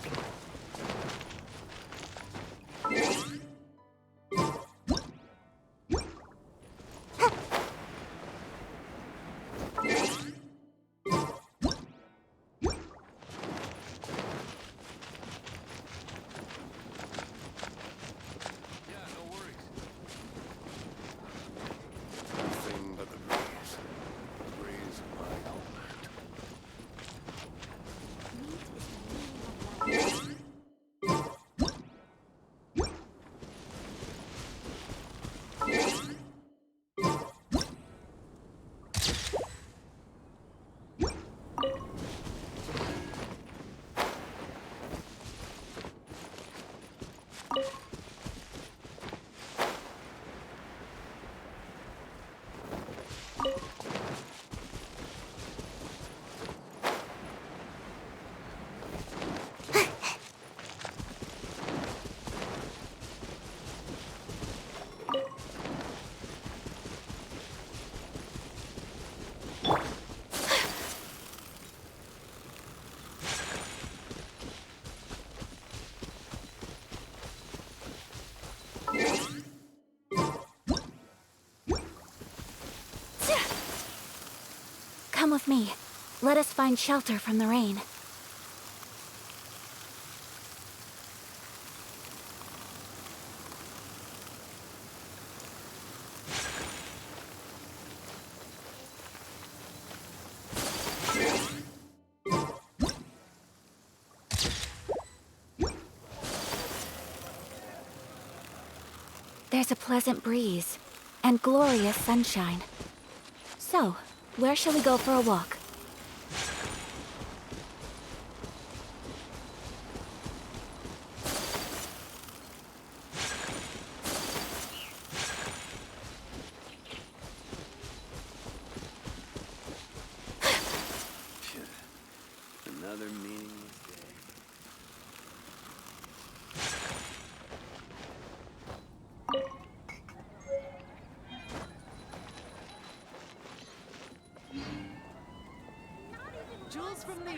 Nothing but the breeze. The breeze of my homeland. Come with me. Let us find shelter from the rain. There's a pleasant breeze and glorious sunshine. So, where shall we go for a walk? Another meaningless day. Jules from the...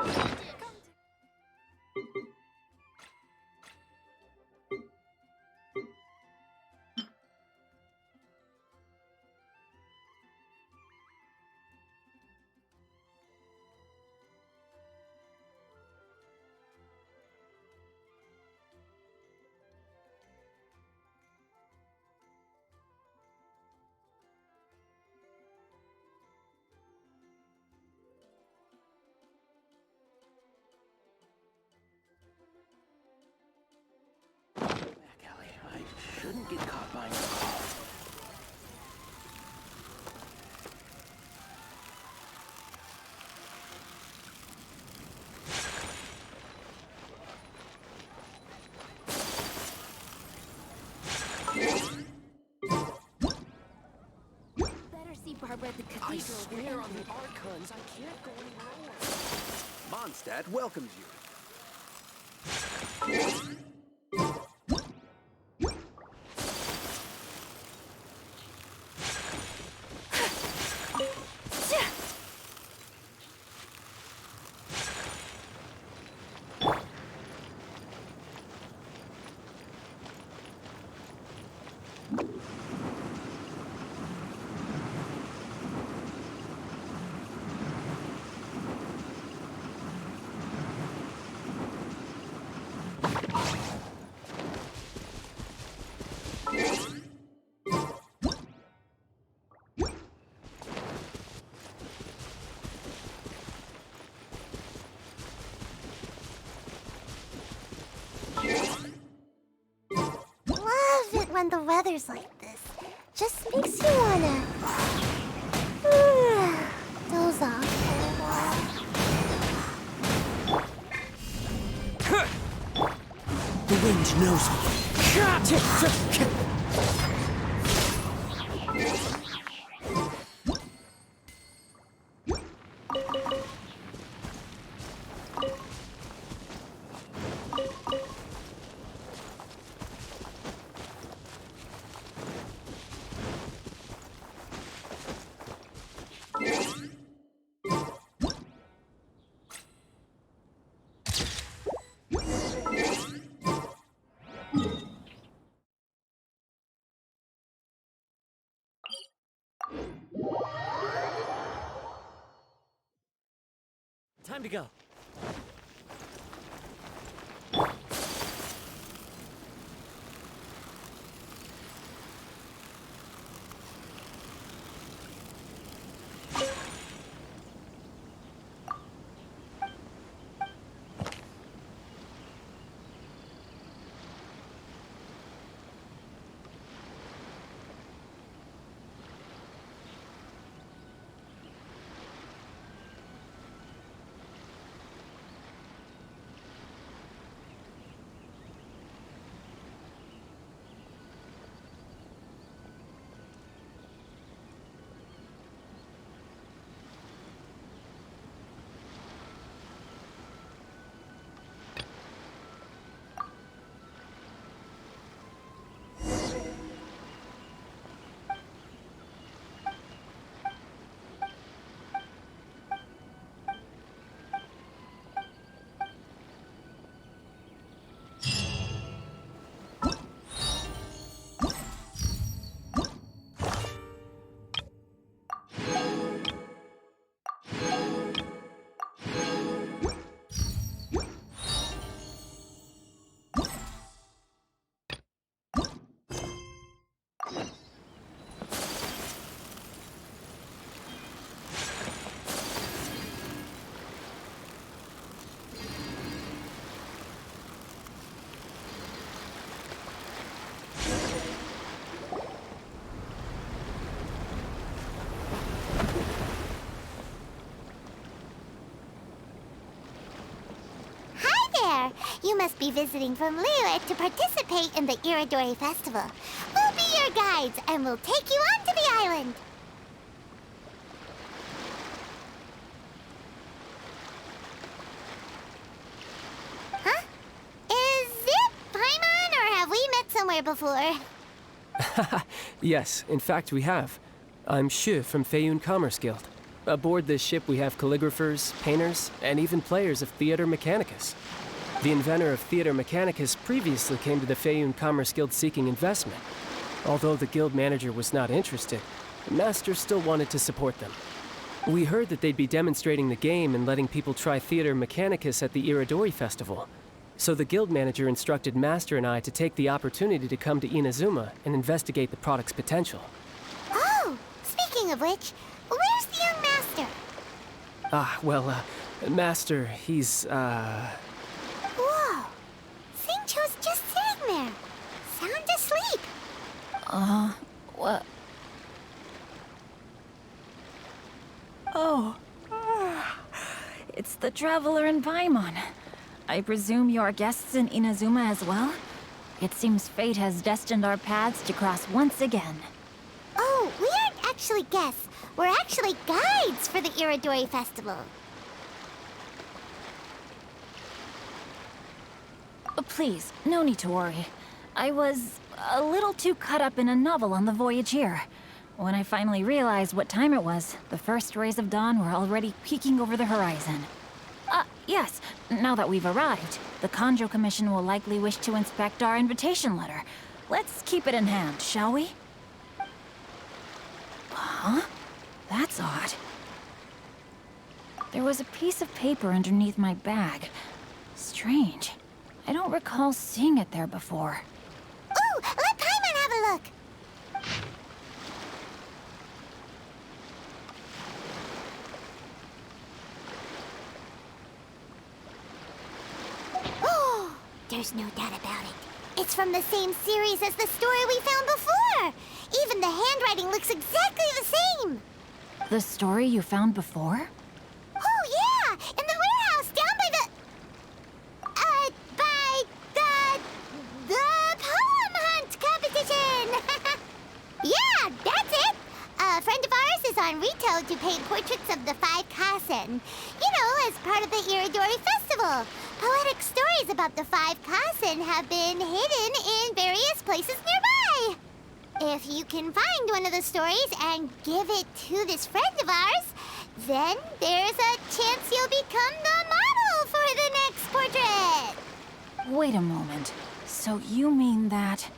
I shouldn't get caught by a call. Better see Barbara at the cathedral. I swear on the Archons, I can't go any lower. Mondstadt welcomes you. Love it when the weather's like this. Just makes you wanna doze off for a while. The wind knows me. time to go. You must be visiting from Liyue to participate in the Iridori Festival. We'll be your guides, and we'll take you onto the island. Huh? Is it Paimon, or have we met somewhere before? Yes, in fact we have. I'm Shu from Feiyun Commerce Guild. Aboard this ship we have calligraphers, painters, and even players of Theater Mechanicus. The inventor of Theater Mechanicus previously came to the Feiyun Commerce Guild seeking investment. Although the guild manager was not interested, the master still wanted to support them. We heard that they'd be demonstrating the game and letting people try Theater Mechanicus at the Iridori Festival. So the guild manager instructed Master and I to take the opportunity to come to Inazuma and investigate the product's potential. Oh, speaking of which, where's the young master? Master, he's, Whoa! Xingqiu's just sitting there, sound asleep. What? Oh. It's the Traveler and Paimon. I presume you are guests in Inazuma as well? It seems fate has destined our paths to cross once again. Oh, we aren't actually guests. We're actually guides for the Iridori Festival. Please, no need to worry. I was a little too caught up in a novel on the voyage here. When I finally realized what time it was, the first rays of dawn were already peeking over the horizon. Yes, now that we've arrived, the Kanjo Commission will likely wish to inspect our invitation letter. Let's keep it in hand, shall we? Huh? That's odd. There was a piece of paper underneath my bag. Strange. I don't recall seeing it there before. Ooh, let Paimon have a look! Oh, there's no doubt about it. It's from the same series as the story we found before! Even the handwriting looks exactly the same! The story you found before? Oh, yeah! In the warehouse down by the... The poem hunt competition! Yeah, that's it! A friend of ours is on Rito to paint portraits of the 5 Kasen. You know, as part of the Iridori Festival. Poetic stories about the 5 Kasen have been hidden in various places nearby. If you can find one of the stories and give it to this friend of ours, then there's a chance you'll become the model for the next portrait. Wait a moment. So you mean that...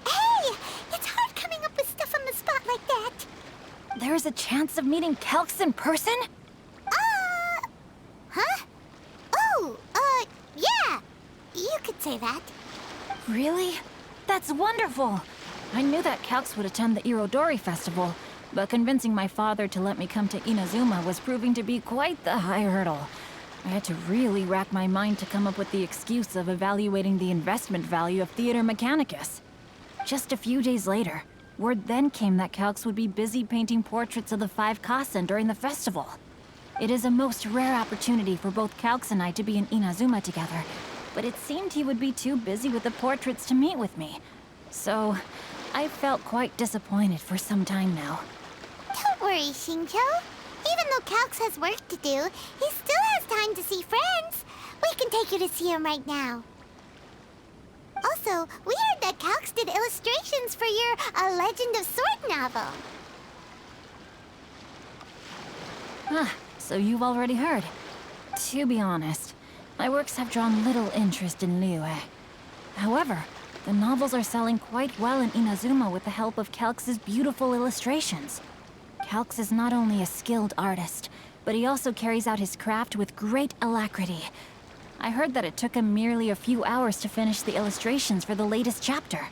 Hey! It's hard coming up with stuff on the spot like that. there's a chance of meeting Calx in person? Huh? Oh, yeah. You could say that. Really? That's wonderful! I knew that Calx would attend the Irodori Festival, but convincing my father to let me come to Inazuma was proving to be quite the high hurdle. I had to really rack my mind to come up with the excuse of evaluating the investment value of Theater Mechanicus. Just a few days later, word then came that Calx would be busy painting portraits of the 5 Kasen during the festival. It is a most rare opportunity for both Calx and I to be in Inazuma together, but it seemed he would be too busy with the portraits to meet with me. So, I felt quite disappointed for some time now. Don't worry, Shincho. Even though Calx has work to do, he still has time to see friends. We can take you to see him right now. Also, we heard that Calx did illustrations for your A Legend of Sword novel. Ah, so you've already heard. To be honest, my works have drawn little interest in Liyue. However, the novels are selling quite well in Inazuma with the help of Calx's beautiful illustrations. Calx is not only a skilled artist, but he also carries out his craft with great alacrity. I heard that it took him merely a few hours to finish the illustrations for the latest chapter.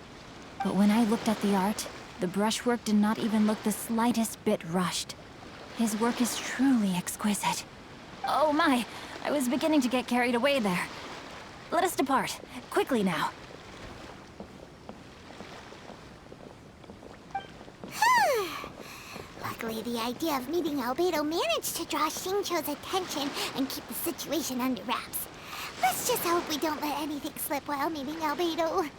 But when I looked at the art, the brushwork did not even look the slightest bit rushed. His work is truly exquisite. Oh my, I was beginning to get carried away there. Let us depart, quickly now. Luckily, the idea of meeting Albedo managed to draw Shincho's attention and keep the situation under wraps. Let's just hope we don't let anything slip while meeting Albedo.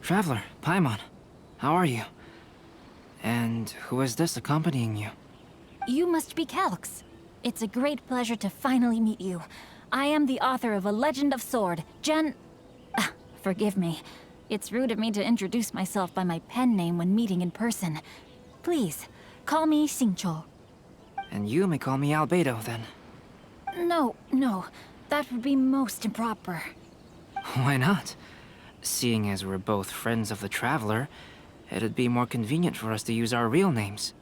Traveler, Paimon, how are you? And who is this accompanying you? You must be Calx. It's a great pleasure to finally meet you. I am the author of A Legend of Sword, forgive me. It's rude of me to introduce myself by my pen name when meeting in person. Please, call me Shincho. And you may call me Albedo, then. No, that would be most improper. Why not? Seeing as we're both friends of the Traveler, it'd be more convenient for us to use our real names.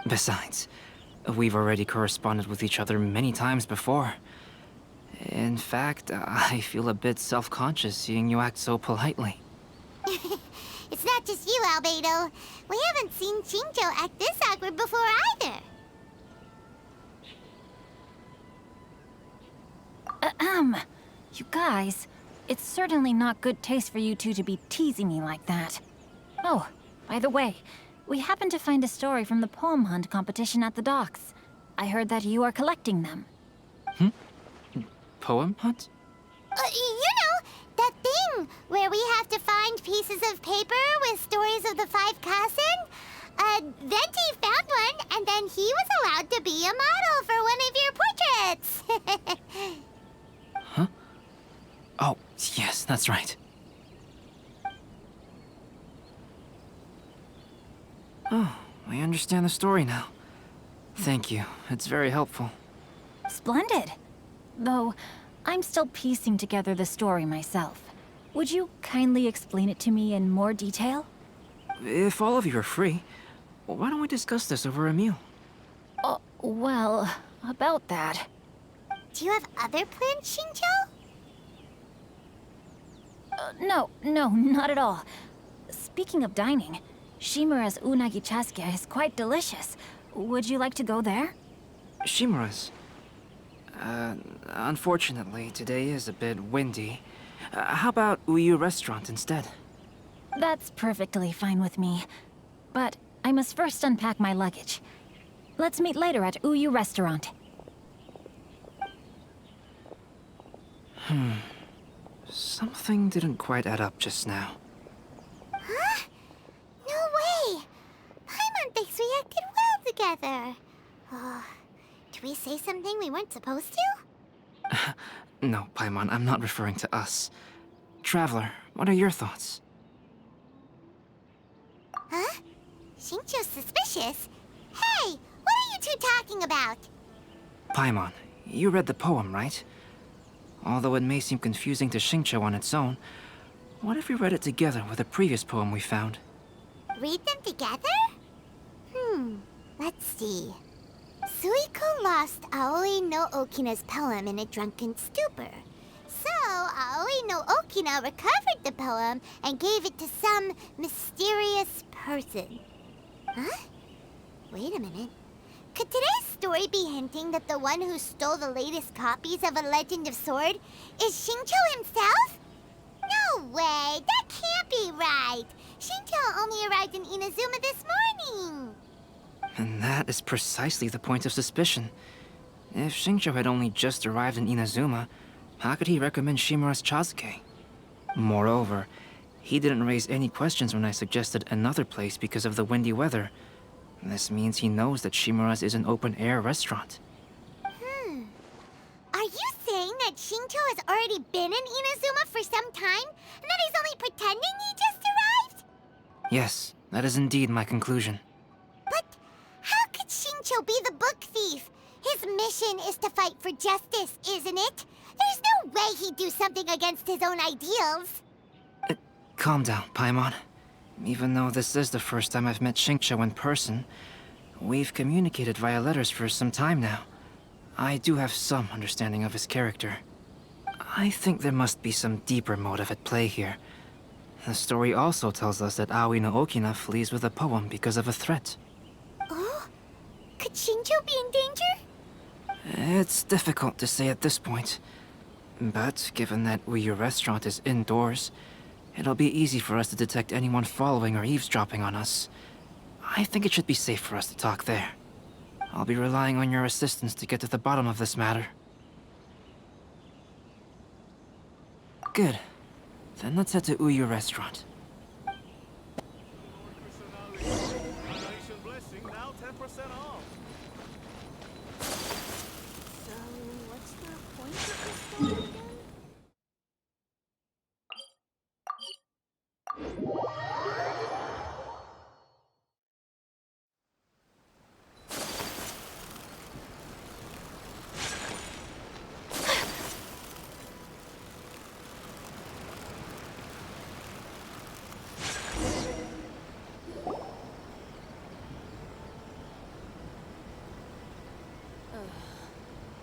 Besides, we've already corresponded with each other many times before. In fact, I feel a bit self-conscious seeing you act so politely. It's not just you, Albedo. We haven't seen Shincho act this awkward before either. You guys, it's certainly not good taste for you two to be teasing me like that. Oh, by the way, we happened to find a story from the poem hunt competition at the docks. I heard that you are collecting them. Poem hunt? You know, that thing where we have to find pieces of paper with stories of the 5 Kasen? Venti found one, and then he was allowed to be a model for one of your portraits. Huh? Oh, yes, that's right. Oh, I understand the story now. Thank you. It's very helpful. Splendid. Though, I'm still piecing together the story myself. Would you kindly explain it to me in more detail? If all of you are free, why don't we discuss this over a meal? Well, about that. Do you have other plans, Shincho? No, not at all. Speaking of dining, Shimura's unagi chasuke is quite delicious. Would you like to go there? Shimura's? Unfortunately, today is a bit windy. How about Uyu Restaurant instead? That's perfectly fine with me. But I must first unpack my luggage. Let's meet later at Uyu Restaurant. Something didn't quite add up just now. Huh? No way! Paimon thinks we acted well together. Did we say something we weren't supposed to? No, Paimon, I'm not referring to us. Traveler, what are your thoughts? Huh? Xingqiu's suspicious? Hey, what are you two talking about? Paimon, you read the poem, right? Although it may seem confusing to Xingqiu on its own, what if we read it together with a previous poem we found? Read them together? Let's see. Suiko lost Aoi no Okina's poem in a drunken stupor. So, Aoi no Okina recovered the poem and gave it to some mysterious person. Huh? Wait a minute. Could today's story be hinting that the one who stole the latest copies of A Legend of Sword is Xingqiu himself? No way! That can't be right! Xingqiu only arrived in Inazuma this morning! And that is precisely the point of suspicion. If Xingqiu had only just arrived in Inazuma, how could he recommend Shimura's Chazuke? Moreover, he didn't raise any questions when I suggested another place because of the windy weather. This means he knows that Shimura's is an open-air restaurant. Are you saying that Xingqiu has already been in Inazuma for some time, and that he's only pretending he just arrived? Yes, that is indeed my conclusion. But how could Xingqiu be the book thief? His mission is to fight for justice, isn't it? There's no way he'd do something against his own ideals. Calm down, Paimon. Even though this is the first time I've met Xingqiu in person, we've communicated via letters for some time now. I do have some understanding of his character. I think there must be some deeper motive at play here. The story also tells us that Aoi no Okina flees with a poem because of a threat. Oh? Could Xingqiu be in danger? It's difficult to say at this point. But given that Uyu Restaurant is indoors, it'll be easy for us to detect anyone following or eavesdropping on us. I think it should be safe for us to talk there. I'll be relying on your assistance to get to the bottom of this matter. Good. Then let's head to Uyu Restaurant.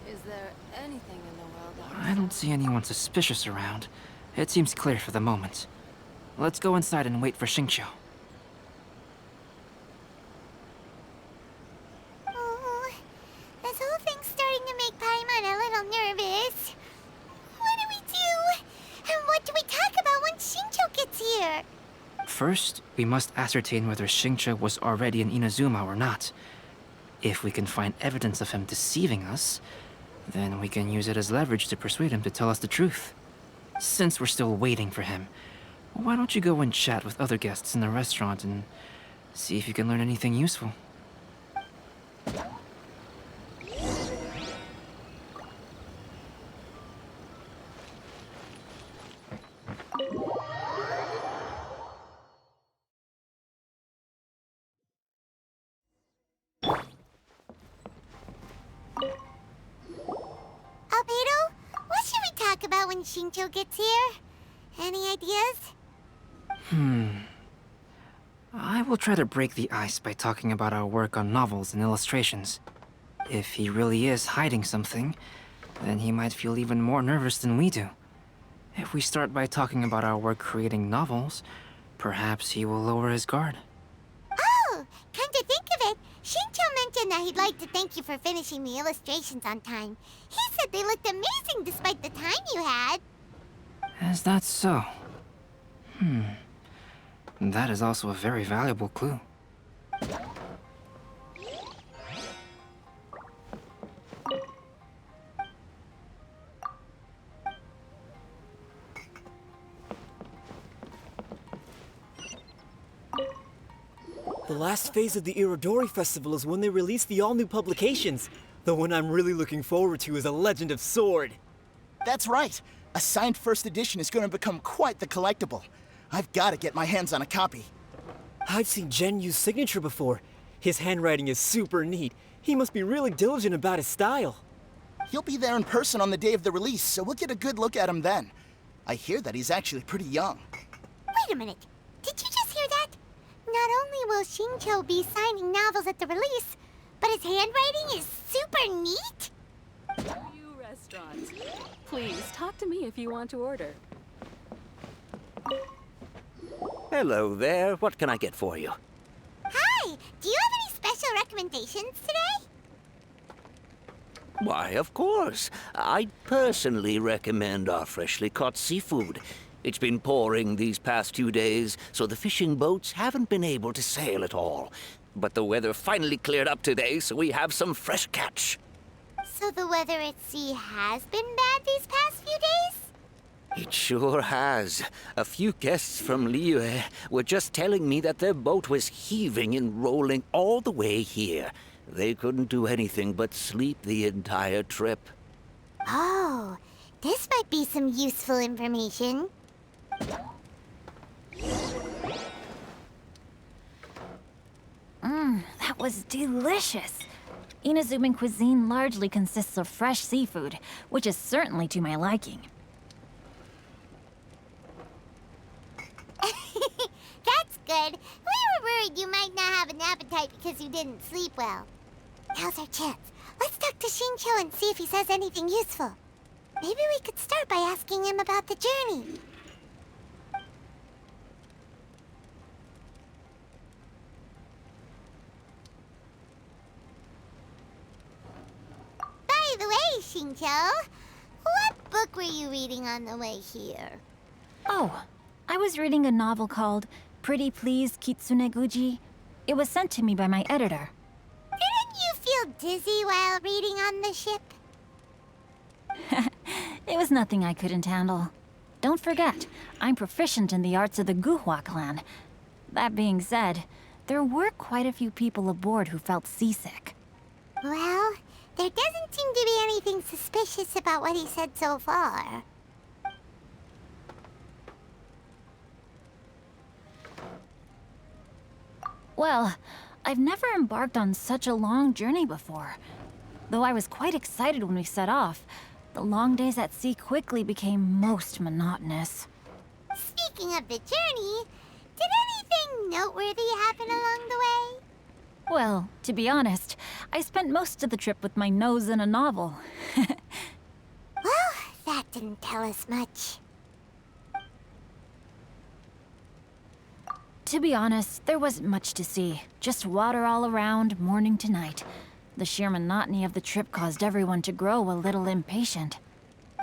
Is there anything in the world I don't see anyone suspicious around. It seems clear for the moment. Let's go inside and wait for Xingqiu. Oh, this whole thing's starting to make Paimon a little nervous. What do we do? And what do we talk about when Xingqiu gets here? First, we must ascertain whether Xingqiu was already in Inazuma or not. If we can find evidence of him deceiving us, then we can use it as leverage to persuade him to tell us the truth. Since we're still waiting for him, why don't you go and chat with other guests in the restaurant and see if you can learn anything useful? Albedo, what should we talk about when Xingqiu gets here? Any ideas? I will try to break the ice by talking about our work on novels and illustrations. If he really is hiding something, then he might feel even more nervous than we do. If we start by talking about our work creating novels, perhaps he will lower his guard. Oh, come to think of it, Xingqiu mentioned that he'd like to thank you for finishing the illustrations on time. He said they looked amazing despite the time you had. Is that so? That is also a very valuable clue. The last phase of the Irodori Festival is when they release the all-new publications. The one I'm really looking forward to is A Legend of Sword. That's right. A signed first edition is going to become quite the collectible. I've got to get my hands on a copy. I've seen Jen use signature before. His handwriting is super neat. He must be really diligent about his style. He'll be there in person on the day of the release, so we'll get a good look at him then. I hear that he's actually pretty young. Wait a minute. Did you just hear that? Not only will Shincho be signing novels at the release, but his handwriting is super neat? You restaurant. Please, talk to me if you want to order. Hello there. What can I get for you? Hi! Do you have any special recommendations today? Why, of course. I personally recommend our freshly caught seafood. It's been pouring these past 2 days, so the fishing boats haven't been able to sail at all. But the weather finally cleared up today, so we have some fresh catch. So the weather at sea has been bad these past few days? It sure has. A few guests from Liyue were just telling me that their boat was heaving and rolling all the way here. They couldn't do anything but sleep the entire trip. Oh, this might be some useful information. That was delicious. Inazuman cuisine largely consists of fresh seafood, which is certainly to my liking. That's good. We were worried you might not have an appetite because you didn't sleep well. Now's our chance. Let's talk to Shincho and see if he says anything useful. Maybe we could start by asking him about the journey. By the way, Shincho, what book were you reading on the way here? Oh, I was reading a novel called Pretty Please Kitsune Guji. It was sent to me by my editor. Didn't you feel dizzy while reading on the ship? It was nothing I couldn't handle. Don't forget, I'm proficient in the arts of the Guhua clan. That being said, there were quite a few people aboard who felt seasick. Well, there doesn't seem to be anything suspicious about what he said so far. Well, I've never embarked on such a long journey before. Though I was quite excited when we set off, the long days at sea quickly became most monotonous. Speaking of the journey, did anything noteworthy happen along the way? Well, to be honest, I spent most of the trip with my nose in a novel. Well, that didn't tell us much. To be honest, there wasn't much to see. Just water all around, morning to night. The sheer monotony of the trip caused everyone to grow a little impatient.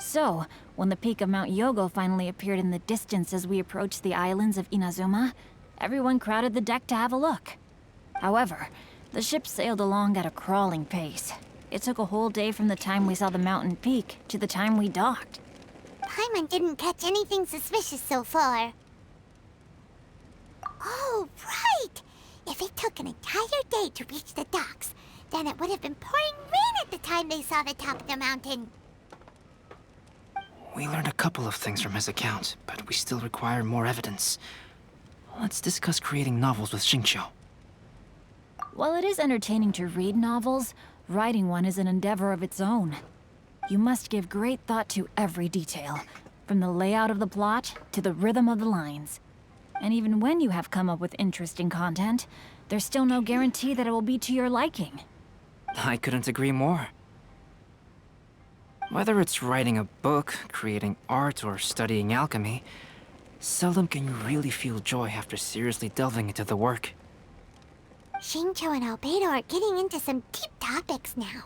So, when the peak of Mount Yogo finally appeared in the distance as we approached the islands of Inazuma, everyone crowded the deck to have a look. However, the ship sailed along at a crawling pace. It took a whole day from the time we saw the mountain peak to the time we docked. Paimon didn't catch anything suspicious so far. Oh, right! If it took an entire day to reach the docks, then it would have been pouring rain at the time they saw the top of the mountain. We learned a couple of things from his account, but we still require more evidence. Let's discuss creating novels with Shincho. While it is entertaining to read novels, writing one is an endeavor of its own. You must give great thought to every detail, from the layout of the plot to the rhythm of the lines. And even when you have come up with interesting content, there's still no guarantee that it will be to your liking. I couldn't agree more. Whether it's writing a book, creating art, or studying alchemy, seldom can you really feel joy after seriously delving into the work. Shincho and Albedo are getting into some deep topics now,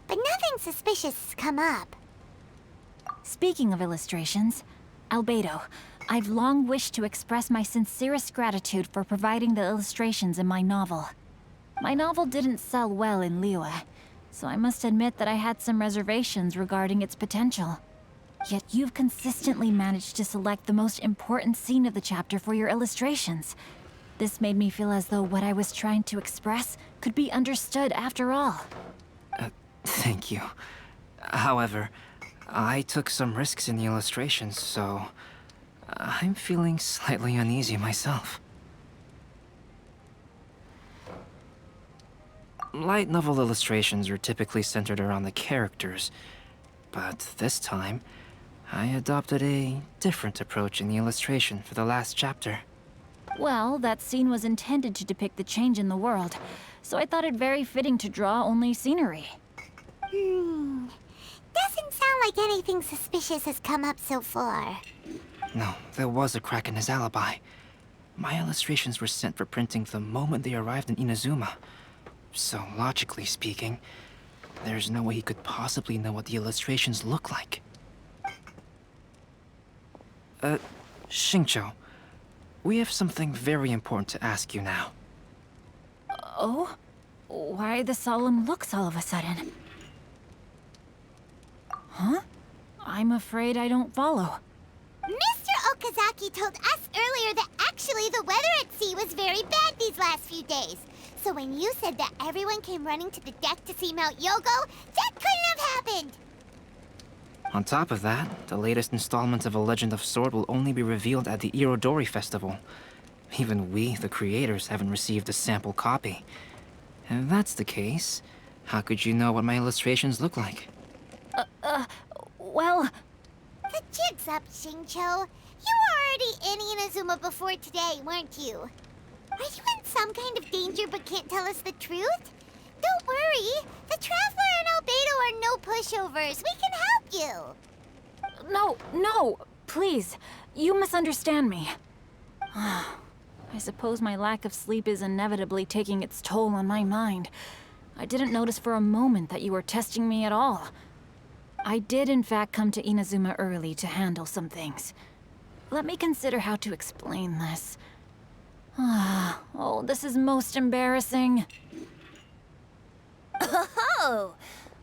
but nothing suspicious has come up. Speaking of illustrations, Albedo, I've long wished to express my sincerest gratitude for providing the illustrations in my novel. My novel didn't sell well in Liyue, so I must admit that I had some reservations regarding its potential. Yet you've consistently managed to select the most important scene of the chapter for your illustrations. This made me feel as though what I was trying to express could be understood after all. Thank you. However, I took some risks in the illustrations, so I'm feeling slightly uneasy myself. Light novel illustrations are typically centered around the characters, but this time, I adopted a different approach in the illustration for the last chapter. Well, that scene was intended to depict the change in the world, so I thought it very fitting to draw only scenery. Doesn't sound like anything suspicious has come up so far. No, there was a crack in his alibi. My illustrations were sent for printing the moment they arrived in Inazuma. So, logically speaking, there's no way he could possibly know what the illustrations look like. Xingqiu, we have something very important to ask you now. Oh? Why the solemn looks all of a sudden? Huh? I'm afraid I don't follow. Mr. Okazaki told us earlier that actually the weather at sea was very bad these last few days. So when you said that everyone came running to the deck to see Mount Yogo, that couldn't have happened! On top of that, the latest installment of A Legend of Sword will only be revealed at the Irodori Festival. Even we, the creators, haven't received a sample copy. If that's the case, how could you know what my illustrations look like? Well... The jig's up, Xingqiu. You were already in Inazuma before today, weren't you? Are you in some kind of danger but can't tell us the truth? Don't worry. The Traveler and Albedo are no pushovers. We can help you. No, please. You misunderstand me. I suppose my lack of sleep is inevitably taking its toll on my mind. I didn't notice for a moment that you were testing me at all. I did in fact come to Inazuma early to handle some things. Let me consider how to explain this. Oh, this is most embarrassing. Oh,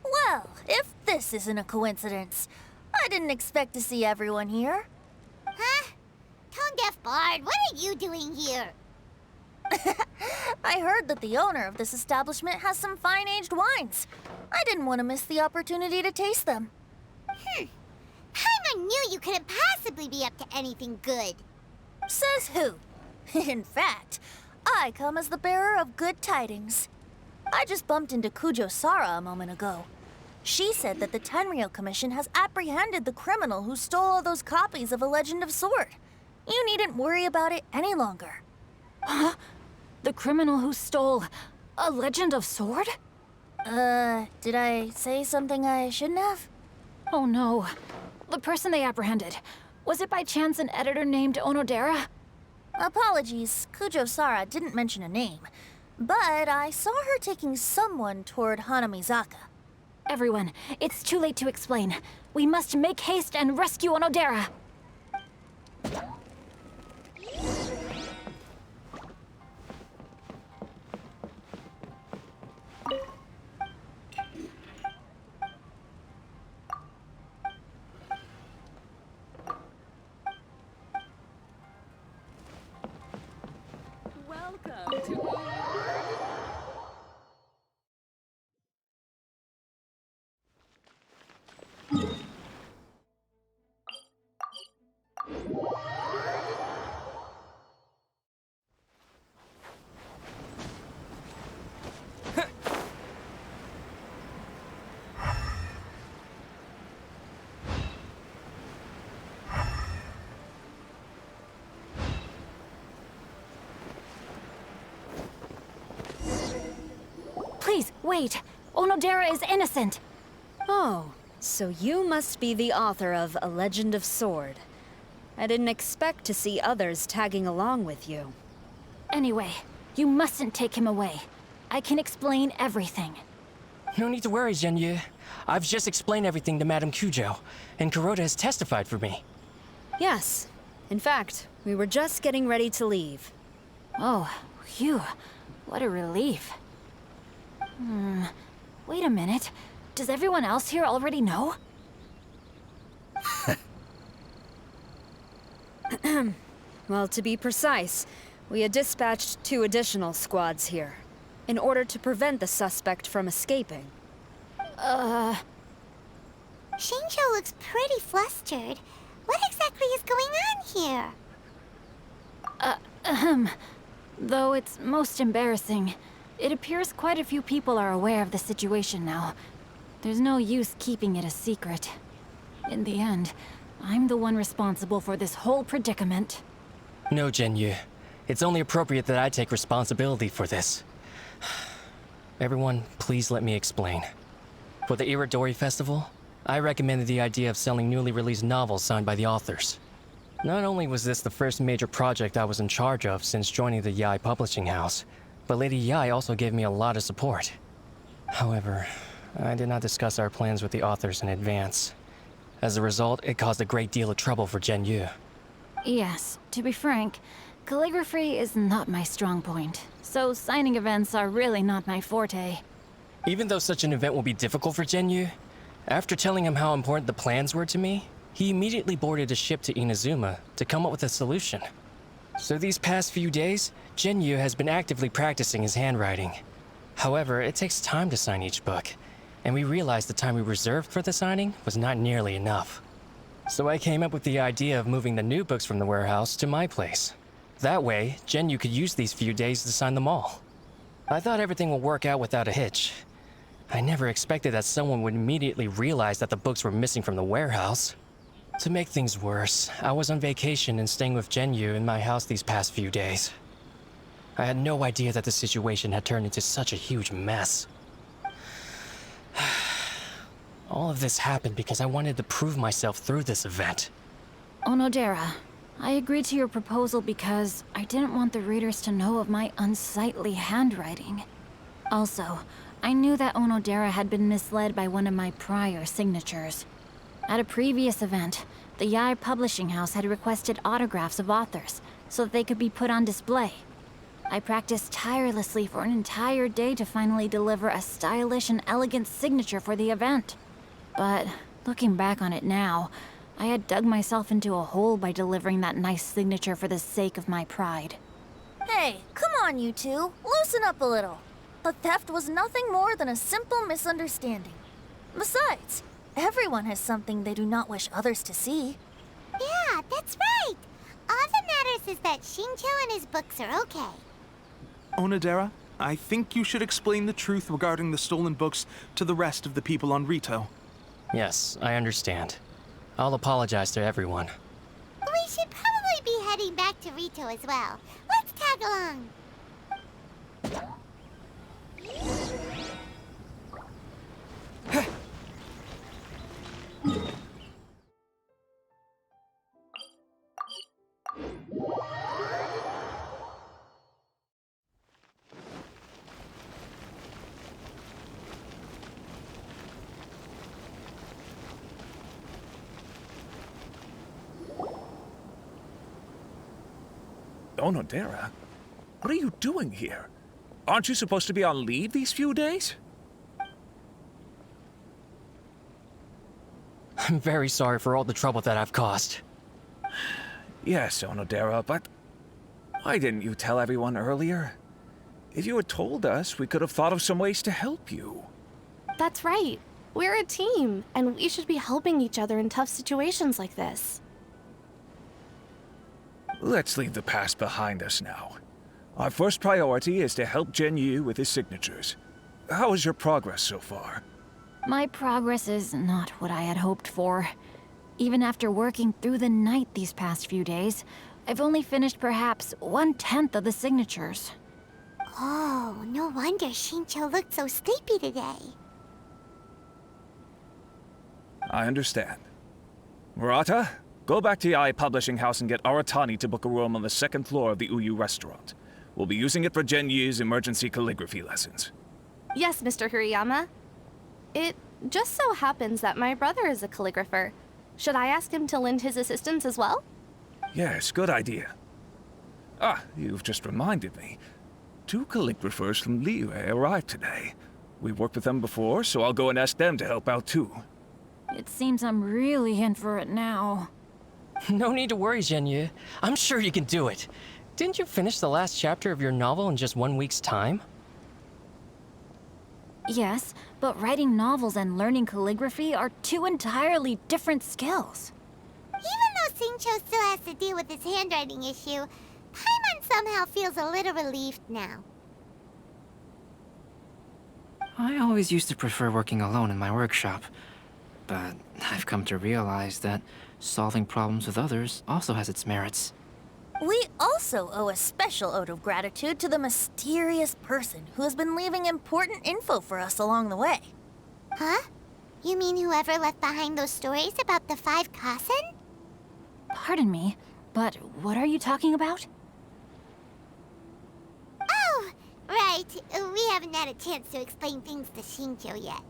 well, if this isn't a coincidence, I didn't expect to see everyone here. Huh? Tone-deaf Bard, what are you doing here? I heard that the owner of this establishment has some fine-aged wines. I didn't want to miss the opportunity to taste them. Paimon knew you couldn't possibly be up to anything good. Says who? In fact, I come as the bearer of good tidings. I just bumped into Kujo Sara a moment ago. She said that the Tenryou Commission has apprehended the criminal who stole all those copies of A Legend of Sword. You needn't worry about it any longer. Huh? The criminal who stole A Legend of Sword? Did I say something I shouldn't have? Oh no. The person they apprehended. Was it by chance an editor named Onodera? Apologies, Kujo Sara didn't mention a name. But I saw her taking someone toward Hanamizaka. Everyone, it's too late to explain. We must make haste and rescue Onodera. Welcome to... Please, wait. Onodera is innocent. Oh, so you must be the author of A Legend of Sword. I didn't expect to see others tagging along with you. Anyway, you mustn't take him away. I can explain everything. No need to worry, Zhenyu. I've just explained everything to Madame Kujo, and Kuroda has testified for me. Yes. In fact, we were just getting ready to leave. Oh, phew. What a relief. Wait a minute. Does everyone else here already know? Well, to be precise, we had dispatched 2 additional squads here, in order to prevent the suspect from escaping. Shincho looks pretty flustered. What exactly is going on here? Though it's most embarrassing, it appears quite a few people are aware of the situation now. There's no use keeping it a secret. In the end, I'm the one responsible for this whole predicament. No, Genyu. It's only appropriate that I take responsibility for this. Everyone, please let me explain. For the Iridori Festival, I recommended the idea of selling newly released novels signed by the authors. Not only was this the first major project I was in charge of since joining the Yae Publishing House, but Lady Yae also gave me a lot of support. However, I did not discuss our plans with the authors in advance. As a result, it caused a great deal of trouble for Genyu. Yes, to be frank, calligraphy is not my strong point, so signing events are really not my forte. Even though such an event will be difficult for Genyu, after telling him how important the plans were to me, he immediately boarded a ship to Inazuma to come up with a solution. So these past few days, Genyu has been actively practicing his handwriting. However, it takes time to sign each book, and we realized the time we reserved for the signing was not nearly enough. So I came up with the idea of moving the new books from the warehouse to my place. That way, Genyu could use these few days to sign them all. I thought everything would work out without a hitch. I never expected that someone would immediately realize that the books were missing from the warehouse. To make things worse, I was on vacation and staying with Genyu in my house these past few days. I had no idea that the situation had turned into such a huge mess. All of this happened because I wanted to prove myself through this event. Onodera, I agreed to your proposal because I didn't want the readers to know of my unsightly handwriting. Also, I knew that Onodera had been misled by one of my prior signatures. At a previous event, the Yae Publishing House had requested autographs of authors so that they could be put on display. I practiced tirelessly for an entire day to finally deliver a stylish and elegant signature for the event. But looking back on it now, I had dug myself into a hole by delivering that nice signature for the sake of my pride. Hey, come on, you two. Loosen up a little. The theft was nothing more than a simple misunderstanding. Besides, everyone has something they do not wish others to see. Yeah, that's right. All that matters is that Shincho and his books are okay. Onodera, I think you should explain the truth regarding the stolen books to the rest of the people on Rito. Yes, I understand. I'll apologize to everyone. We should probably be heading back to Rito as well. Let's tag along. Onodera, what are you doing here? Aren't you supposed to be on leave these few days? I'm very sorry for all the trouble that I've caused. Yes, Onodera, but why didn't you tell everyone earlier? If you had told us, we could have thought of some ways to help you. That's right. We're a team, and we should be helping each other in tough situations like this. Let's leave the past behind us now. Our first priority is to help Genyu with his signatures. How is your progress so far? My progress is not what I had hoped for. Even after working through the night these past few days, I've only finished perhaps 1/10 of the signatures. Oh, no wonder Shincho looked so sleepy today. I understand. Murata, go back to Yae Publishing House and get Aratani to book a room on the second floor of the Uyu restaurant. We'll be using it for Genyu's emergency calligraphy lessons. Yes, Mr. Hirayama. It just so happens that my brother is a calligrapher. Should I ask him to lend his assistance as well? Yes, good idea. Ah, you've just reminded me. 2 calligraphers from Liyue arrived today. We've worked with them before, so I'll go and ask them to help out too. It seems I'm really in for it now. No need to worry, Genyu. I'm sure you can do it. Didn't you finish the last chapter of your novel in just 1 week's time? Yes, but writing novels and learning calligraphy are two entirely different skills. Even though Xingqiu still has to deal with his handwriting issue, Paimon somehow feels a little relieved now. I always used to prefer working alone in my workshop, but I've come to realize that solving problems with others also has its merits. We also owe a special ode of gratitude to the mysterious person who has been leaving important info for us along the way. Huh? You mean whoever left behind those stories about the 5 Kasen? Pardon me, but what are you talking about? Oh, right. We haven't had a chance to explain things to Xingqiu yet.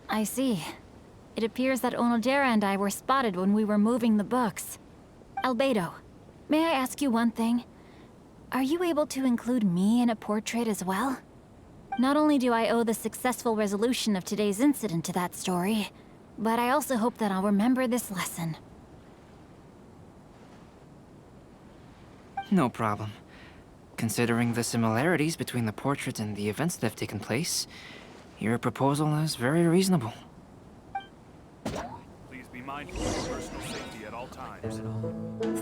I see. It appears that Onodera and I were spotted when we were moving the books. Albedo, may I ask you one thing? Are you able to include me in a portrait as well? Not only do I owe the successful resolution of today's incident to that story, but I also hope that I'll remember this lesson. No problem. Considering the similarities between the portrait and the events that have taken place, your proposal is very reasonable. Please be mindful of your personal safety at all times.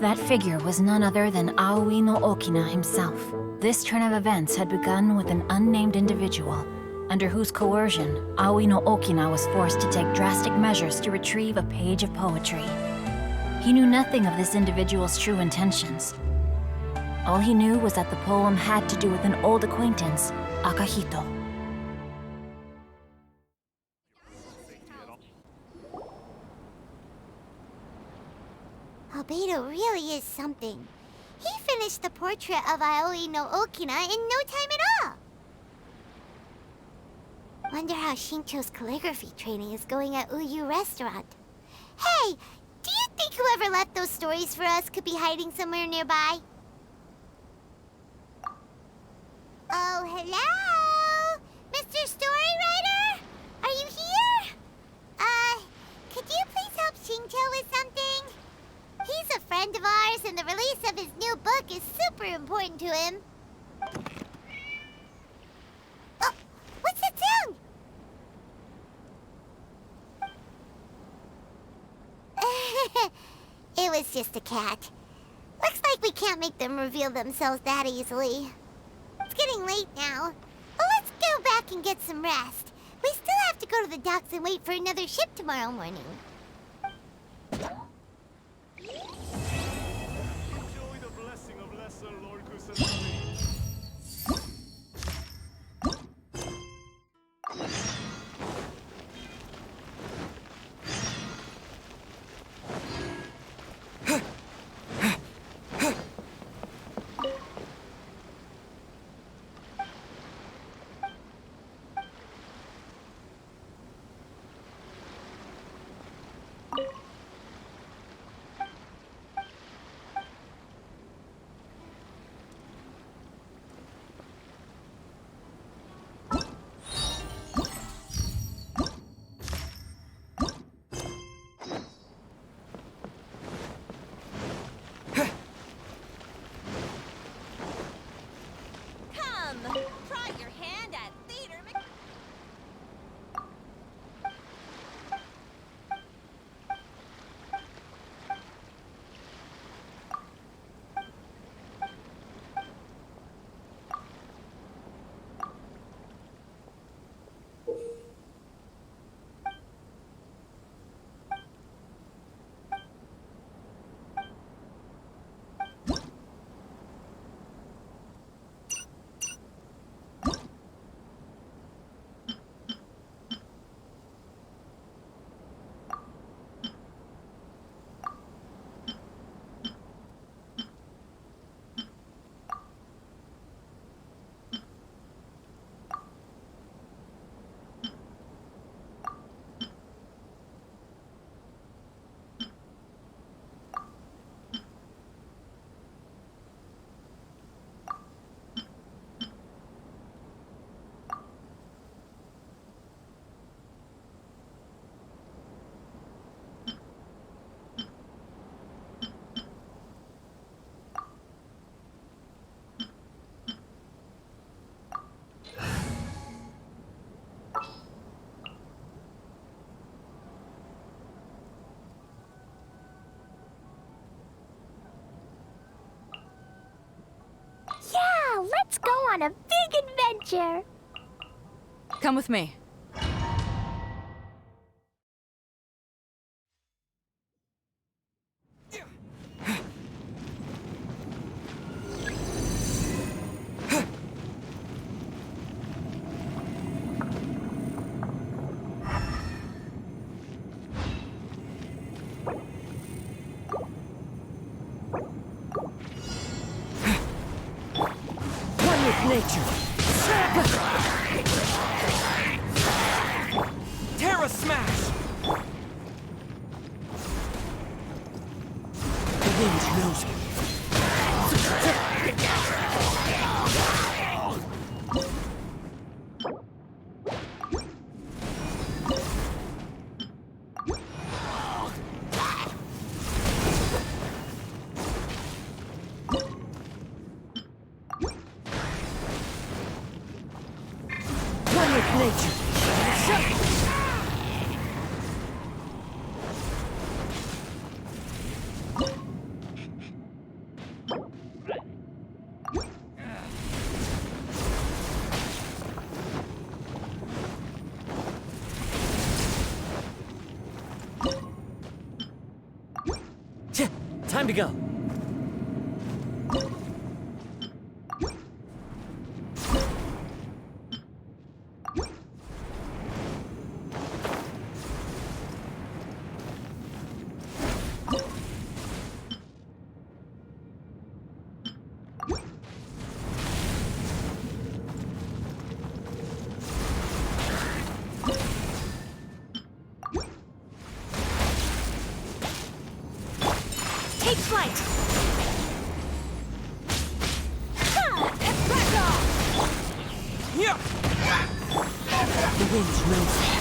That figure was none other than Aoi no Okina himself. This turn of events had begun with an unnamed individual, under whose coercion, Aoi no Okina was forced to take drastic measures to retrieve a page of poetry. He knew nothing of this individual's true intentions. All he knew was that the poem had to do with an old acquaintance, Akahito. Albedo really is something. He finished the portrait of Aoi no Okina in no time at all. Wonder how Xingqiu's calligraphy training is going at Uyu Restaurant. Hey, do you think whoever left those stories for us could be hiding somewhere nearby? Oh, hello? Mr. Storywriter? Are you here? Could you please help Xingqiu with something? He's a friend of ours, and the release of his new book is super important to him. Oh, what's that sound? It was just a cat. Looks like we can't make them reveal themselves that easily. It's getting late now. Well, let's go back and get some rest. We still have to go to the docks and wait for another ship tomorrow morning. Enjoy the blessing of Lesser Lord Kusanagi. on a big adventure. Come with me. One with nature. Terra Smash! The wind knows me. One with nature. Time to go. Take flight! Yeah. The wind knows me.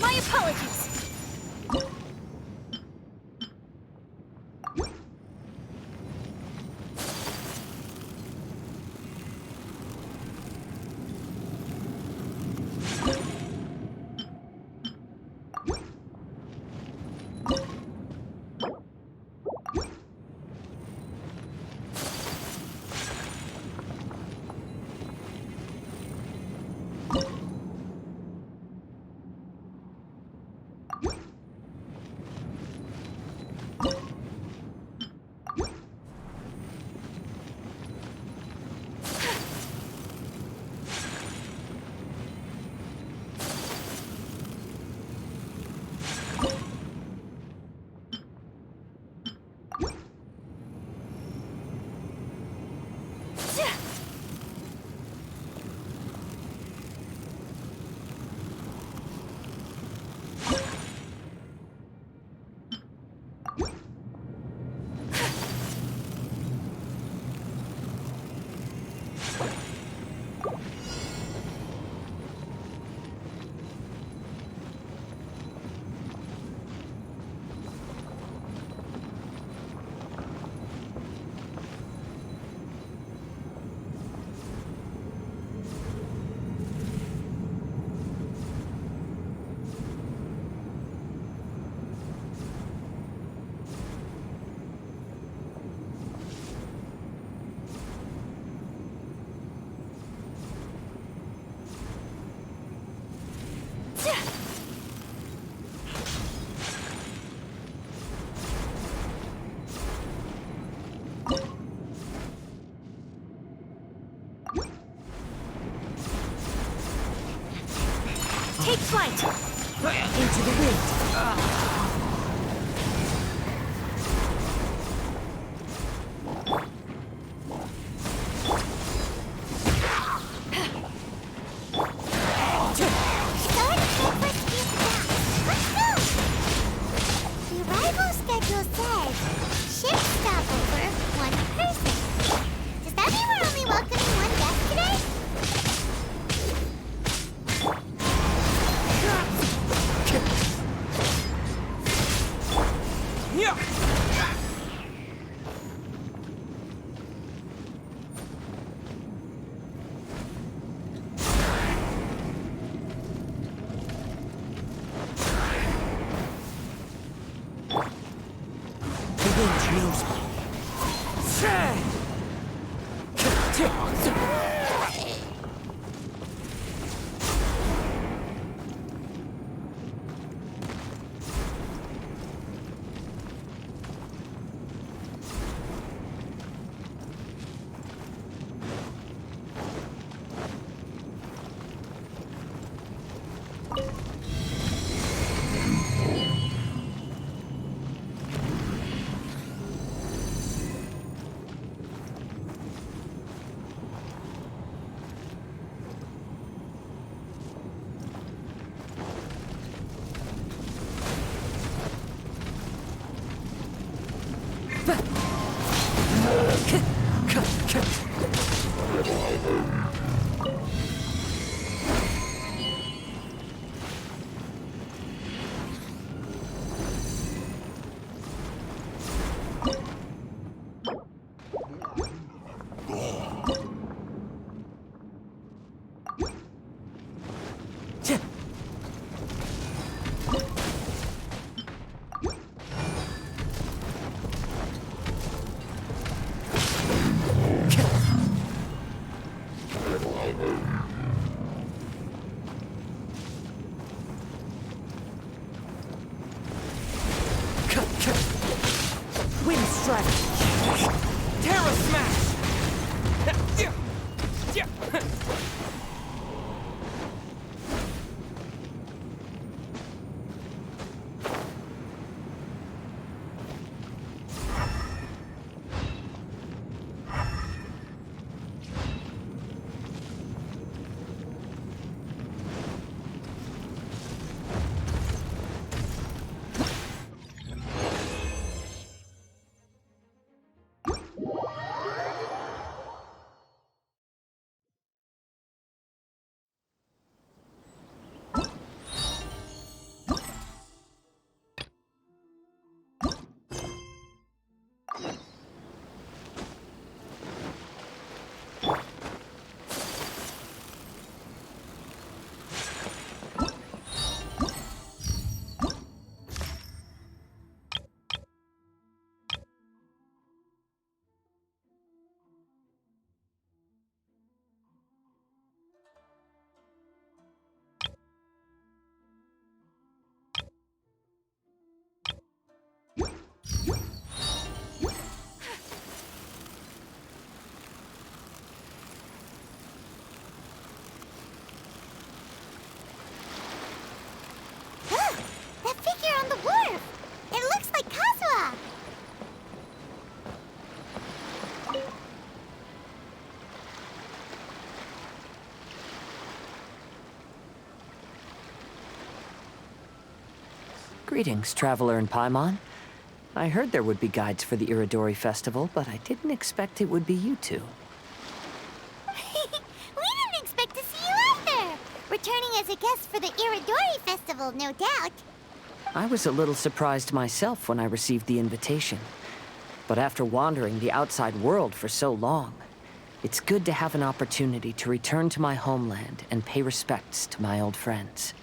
My apologies! Take flight! Into the wind! The arrival schedule says ship stopover, one person. Does that mean we're only welcoming one guest today? Greetings, traveler in Paimon. I heard there would be guides for the Iridori Festival, but I didn't expect it would be you two. We didn't expect to see you either! Returning as a guest for the Iridori Festival, no doubt. I was a little surprised myself when I received the invitation. But after wandering the outside world for so long, it's good to have an opportunity to return to my homeland and pay respects to my old friends.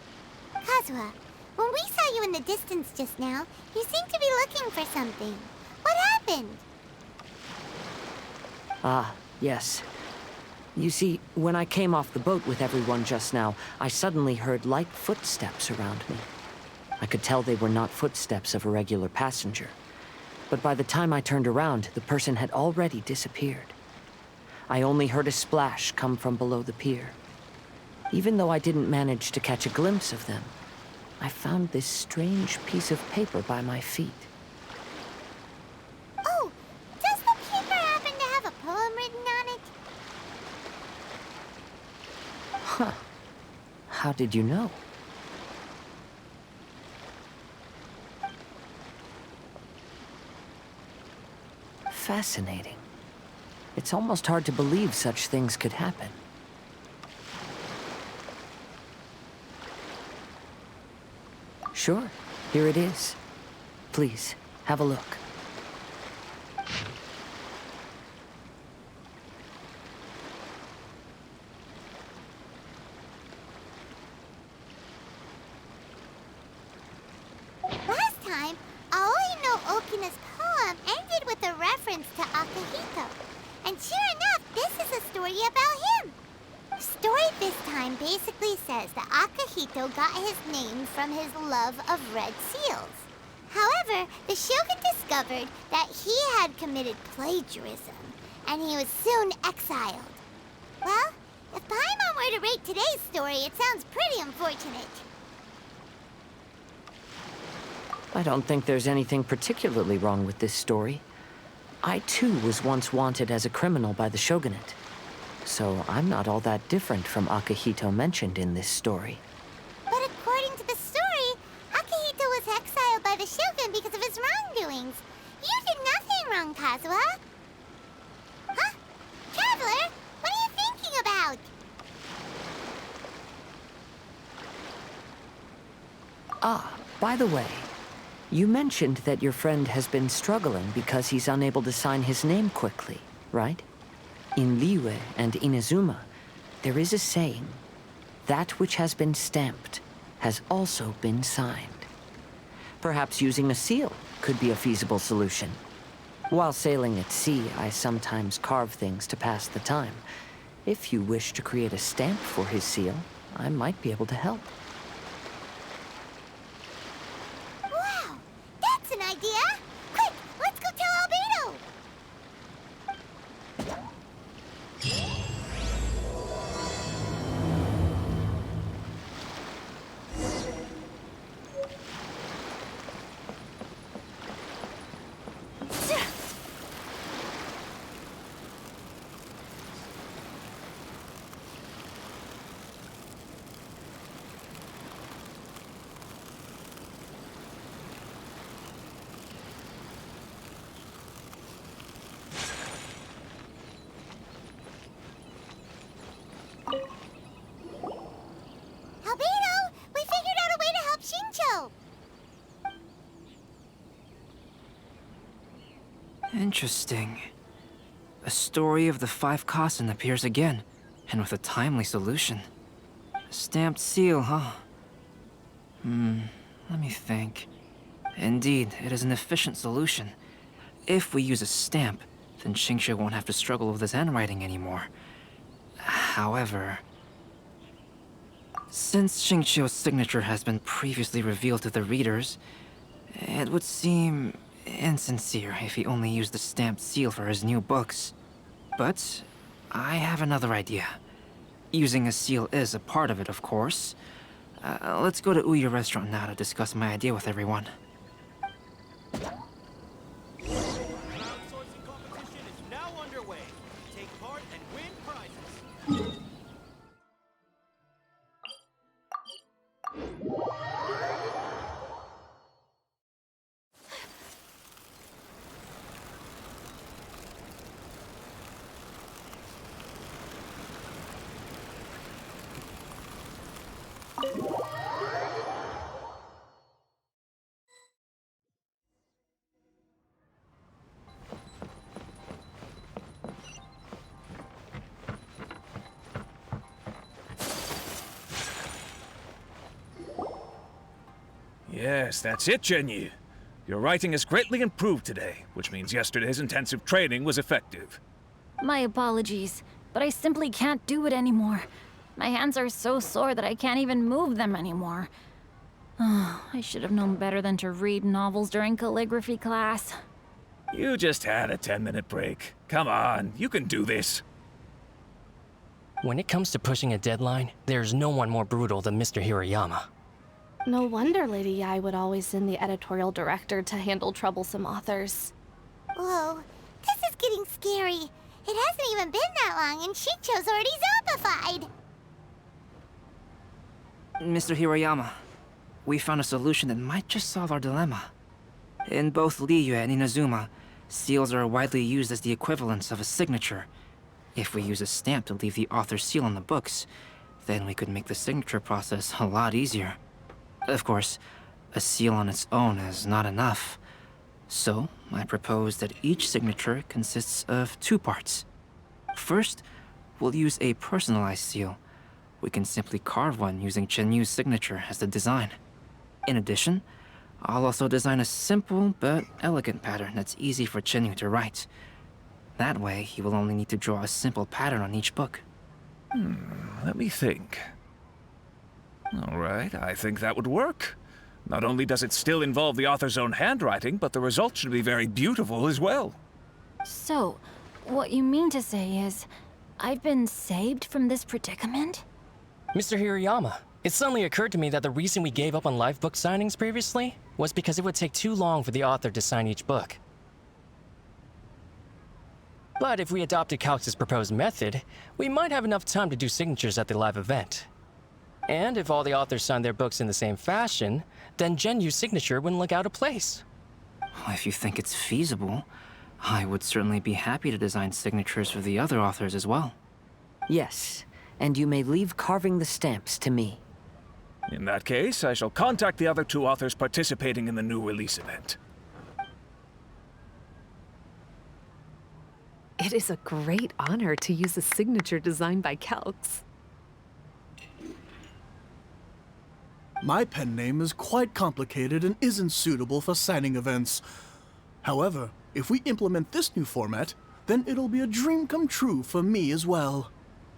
Kazuha, when we saw you in the distance just now, you seemed to be looking for something. What happened? Ah, yes. You see, when I came off the boat with everyone just now, I suddenly heard light footsteps around me. I could tell they were not footsteps of a regular passenger. But by the time I turned around, the person had already disappeared. I only heard a splash come from below the pier. Even though I didn't manage to catch a glimpse of them, I found this strange piece of paper by my feet. Oh, does the paper happen to have a poem written on it? Huh. How did you know? Fascinating. It's almost hard to believe such things could happen. Sure, here it is. Please, have a look. Last time, Aoi no Okina's poem ended with a reference to Akihito. And sure enough, this is a story about him. The story this time basically says that Akihito got his name from his love of red seals. However, the shogun discovered that he had committed plagiarism, and he was soon exiled. Well, if Paimon were to rate today's story, it sounds pretty unfortunate. I don't think there's anything particularly wrong with this story. I too was once wanted as a criminal by the shogunate. So I'm not all that different from Akihito mentioned in this story. But according to the story, Akihito was exiled by the shogun because of his wrongdoings. You did nothing wrong, Kazuha. Huh? Traveler, what are you thinking about? Ah, by the way, you mentioned that your friend has been struggling because he's unable to sign his name quickly, right? In Liyue and Inazuma, there is a saying, that which has been stamped has also been signed. Perhaps using a seal could be a feasible solution. While sailing at sea, I sometimes carve things to pass the time. If you wish to create a stamp for his seal, I might be able to help. Wow, that's an idea! Quick, let's go tell Albedo! Albedo, we figured out a way to help Shincho! Interesting. A story of the 5 Kasen appears again, and with a timely solution. A stamped seal, huh? Let me think. Indeed, it is an efficient solution. If we use a stamp, then Xingqiu won't have to struggle with his handwriting anymore. However, since Xingqiu's signature has been previously revealed to the readers, it would seem insincere if he only used the stamped seal for his new books. But I have another idea. Using a seal is a part of it, of course. Let's go to Ouya Restaurant now to discuss my idea with everyone. Crowdsourcing competition is now underway. Take part and win prizes. Yes, that's it, Genyu. Your writing has greatly improved today, which means yesterday's intensive training was effective. My apologies, but I simply can't do it anymore. My hands are so sore that I can't even move them anymore. Oh, I should have known better than to read novels during calligraphy class. You just had a 10-minute break. Come on, you can do this. When it comes to pushing a deadline, there's no one more brutal than Mr. Hirayama. No wonder Lady Yai would always send the editorial director to handle troublesome authors. Whoa, this is getting scary. It hasn't even been that long and Shicho's already zombified. Mr. Hirayama, we found a solution that might just solve our dilemma. In both Liyue and Inazuma, seals are widely used as the equivalents of a signature. If we use a stamp to leave the author's seal on the books, then we could make the signature process a lot easier. Of course, a seal on its own is not enough. So, I propose that each signature consists of 2 parts. First, we'll use a personalized seal. We can simply carve one using Chenyu's signature as the design. In addition, I'll also design a simple but elegant pattern that's easy for Chenyu to write. That way, he will only need to draw a simple pattern on each book. Let me think. All right, I think that would work. Not only does it still involve the author's own handwriting, but the result should be very beautiful as well. So, what you mean to say is, I've been saved from this predicament? Mr. Hirayama, it suddenly occurred to me that the reason we gave up on live book signings previously was because it would take too long for the author to sign each book. But if we adopted Calx's proposed method, we might have enough time to do signatures at the live event. And if all the authors signed their books in the same fashion, then Genyu's signature wouldn't look out of place. If you think it's feasible, I would certainly be happy to design signatures for the other authors as well. Yes, and you may leave carving the stamps to me. In that case, I shall contact the other 2 authors participating in the new release event. It is a great honor to use a signature designed by Calx. My pen name is quite complicated and isn't suitable for signing events. However, if we implement this new format, then it'll be a dream come true for me as well.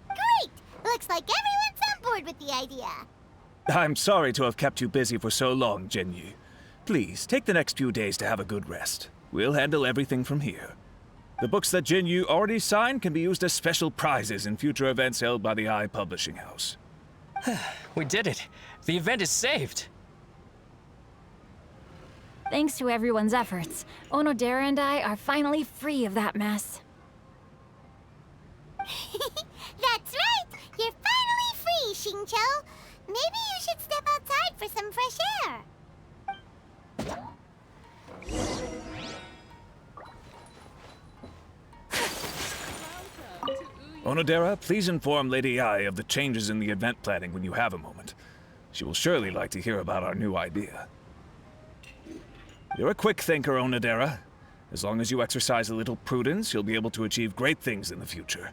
Great! Looks like everyone's on board with the idea. I'm sorry to have kept you busy for so long, Genyu. Please, take the next few days to have a good rest. We'll handle everything from here. The books that Genyu already signed can be used as special prizes in future events held by the I Publishing House. We did it! The event is saved! Thanks to everyone's efforts, Onodera and I are finally free of that mess. That's right! You're finally free, Xingqiu! Maybe you should step outside for some fresh air. Onodera, please inform Lady Ai of the changes in the event planning when you have a moment. She will surely like to hear about our new idea. You're a quick thinker, Onodera. As long as you exercise a little prudence, you'll be able to achieve great things in the future.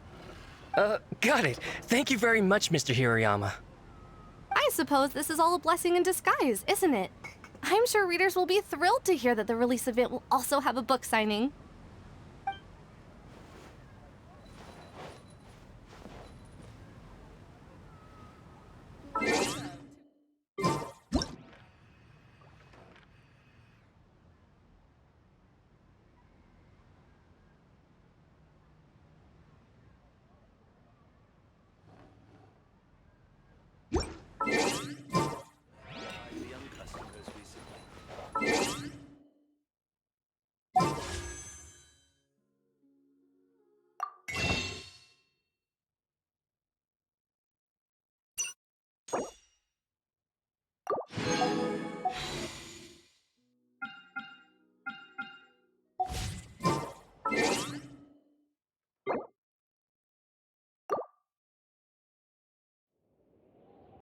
Got it. Thank you very much, Mr. Hirayama. I suppose this is all a blessing in disguise, isn't it? I'm sure readers will be thrilled to hear that the release event will also have a book signing.